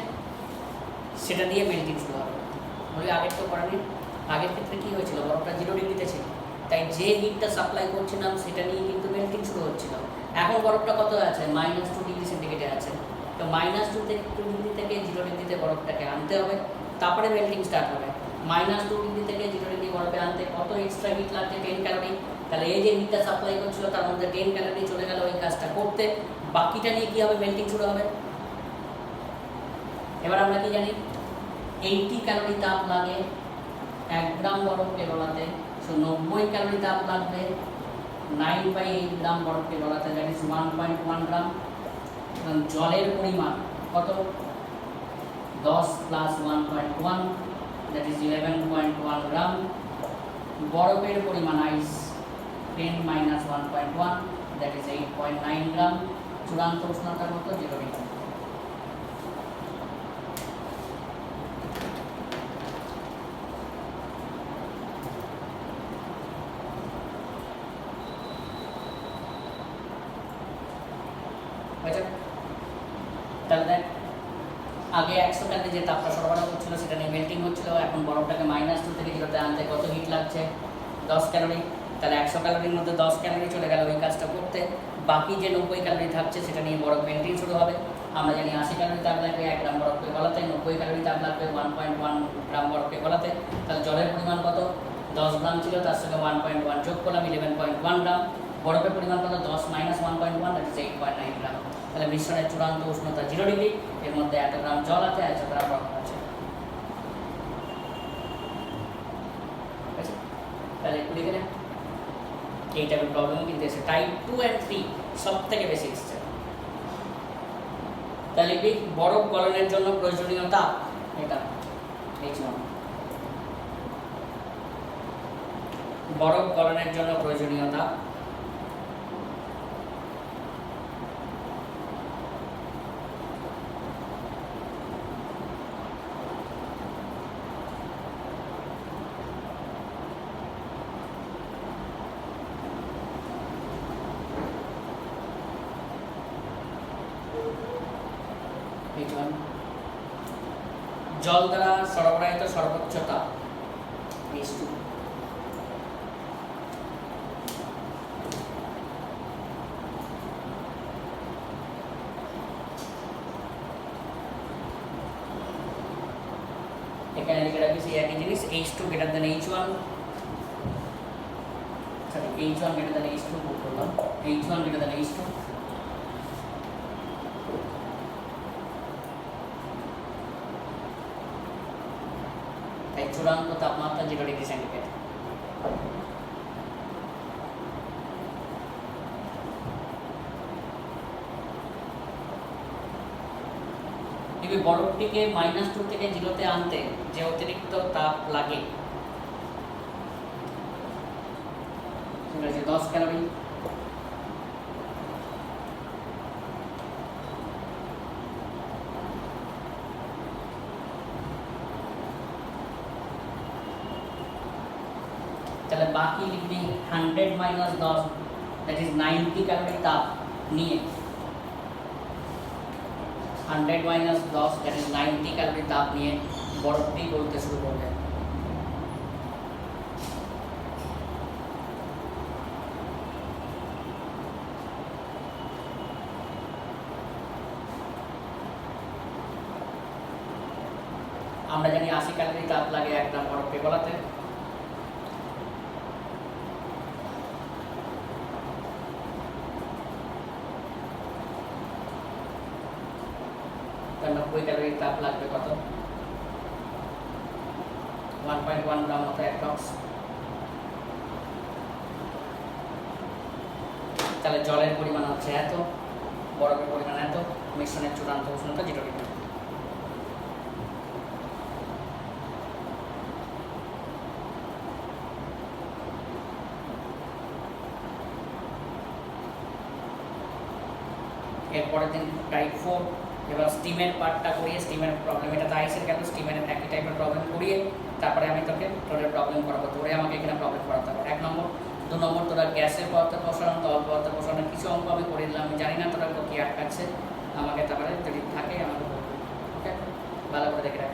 সেটা দিয়ে মেল্টিং শুরু হবে। বলি আগের তো করানি, আগের ক্ষেত্রে কী হয়েছিল, বরফটা 0 ডিগ্রিতে ছিল, তাই যে হিটটা সাপ্লাই করছিলাম সেটা নিয়ে কিন্তু মেল্টিং শুরু হচ্ছিল। এখন বরফটা কত আছে, -2°C আছে। তো -2 থেকে 0°তে বরফটাকে আনতে হবে, তারপরে মেল্টিং স্টার্ট হবে। -2° থেকে 0° বরফে আনতে কত এক্সট্রা হিট লাগছে, 10 ক্যালোরি। তাহলে এই যে হিটটা সাপ্লাই করছিল তার মধ্যে 10 ক্যালোরি চলে গেল ওই কাজটা করতে, বাকিটা নিয়ে কী হবে, মেল্টিং শুরু হবে। এবার আমরা কি জানি, 80 ক্যালোরি তাপ লাগে 1 গ্রাম বরফকে গলাতে, সো 90 ক্যালোরি তাপ লাগবে 9/8 গ্রাম বরফকে গলাতে, দ্যাট ইজ 1.1 গ্রাম। জলের পরিমাণ কত, 10 + 1.1 দ্যাট ইজ 11.1 গ্রাম। বরফের পরিমাণ আইস 10 - 1.1 দ্যাট ইজ 8.9 গ্রাম। চূড়ান্ত উষ্ণতা কত, 0°। তাহলে দেখ, আগে 100 ক্যালোরি যে তাপটা সরবরাহ করছিল সেটা নিয়ে মেল্টিং হচ্ছিল, এখন বরফটাকে -2 থেকে 0তে আনতে কত হিট লাগছে, 10 ক্যালোরি। তাহলে 100 ক্যালোরির মধ্যে 10 ক্যালোরি চলে গেল ওই কাজটা করতে, বাকি যে 90 ক্যালোরি থাকছে সেটা নিয়ে বরফ মেল্টিং শুরু হবে। আমরা জানি 80 ক্যালোরি তাপ লাগবে 1 গ্রাম বরফকে গলাতে, 90 ক্যালোরি তাপ লাগবে 1.1 গ্রাম বরফকে গলাতে। তাহলে জলের পরিমাণ কত, 10 গ্রাম ছিল, তার সঙ্গে 1.1 যোগ করলাম 11.1 গ্রাম। বরফের পরিমাণ কত, 10 - 1.1 দ্যাট ইজ 8.9 গ্রাম। তাহলে মিশ্রণের চূড়ান্ত উষ্ণতা 0°, এর মধ্যে এত গ্রাম জল আছে, এত গ্রাম বরফ আছে। তাহলে একটু লিখে নেন, এই টাইপের প্রবলেম কিন্তু এসে টাইপ 2 and 3 সব থেকে বেশি এসছে। তাহলে লিখবি বরফ গলনের জন্য প্রয়োজনীয় তাপ, এটা H1। বরফ গলনের জন্য প্রয়োজনীয় তাপ H1। জল দ্বারা সরবরাহিত সর্বোচ্চ তাপ H2। এখানে লিখে রাখি সেই একই জিনিস, H2 > H1, sorry H1 > H2 করলাম, H1 > H2। তাই চূড়ান্ত তাপমাত্রা 0°C। বরফটিকে -2 থেকে 0তে আনতে যে অতিরিক্ত তাপ লাগে সেটা হচ্ছে 10 ক্যালোরি। তাহলে বাকি লিখবি 100 - 10 দ্যাট ইজ 90 ক্যালোরি তাপ নিয়ে, 100 - 10 দ্যাট ইজ 90 ক্যালোরি তাপ নিয়ে বরফটি গলতে শুরু করবে। আমরা জানি 80 ক্যালোরি তাপ লাগে 1 গ্রাম বরফকে গলাতে। তার 90 ক্যালোরি তাপ লাগবে কত, 1.1 গ্রাম মতো অ্যাপ্রক্স। তাহলে জলের পরিমাণ হচ্ছে এত, বরফের পরিমাণ এত, মিশ্রণের চূড়ান্ত উষ্ণতা 0°। এরপরের দিন টাইপ 4, এবার স্টিমের পার্টটা করিয়ে, স্টিমের প্রবলেম, এটা তো আইসের গেল, স্টিমের একই টাইপের প্রবলেম করিয়ে তারপরে আমি তোকে তোদের প্রবলেম করাবো, তোরে আমাকে এখানে প্রবলেম করাতে হবে। 1 নম্বর, 2 নম্বর তোরা গ্যাসের পদার্থ প্রসারণ, তরল পদার্থ প্রসারণের কিছু অঙ্ক আমি করে দিলাম, আমি জানি না তোরা কি আটকাচ্ছে, আমাকে তারপরে যদি থাকে আমাকে বলবো। ওকে, ভালো করে দেখে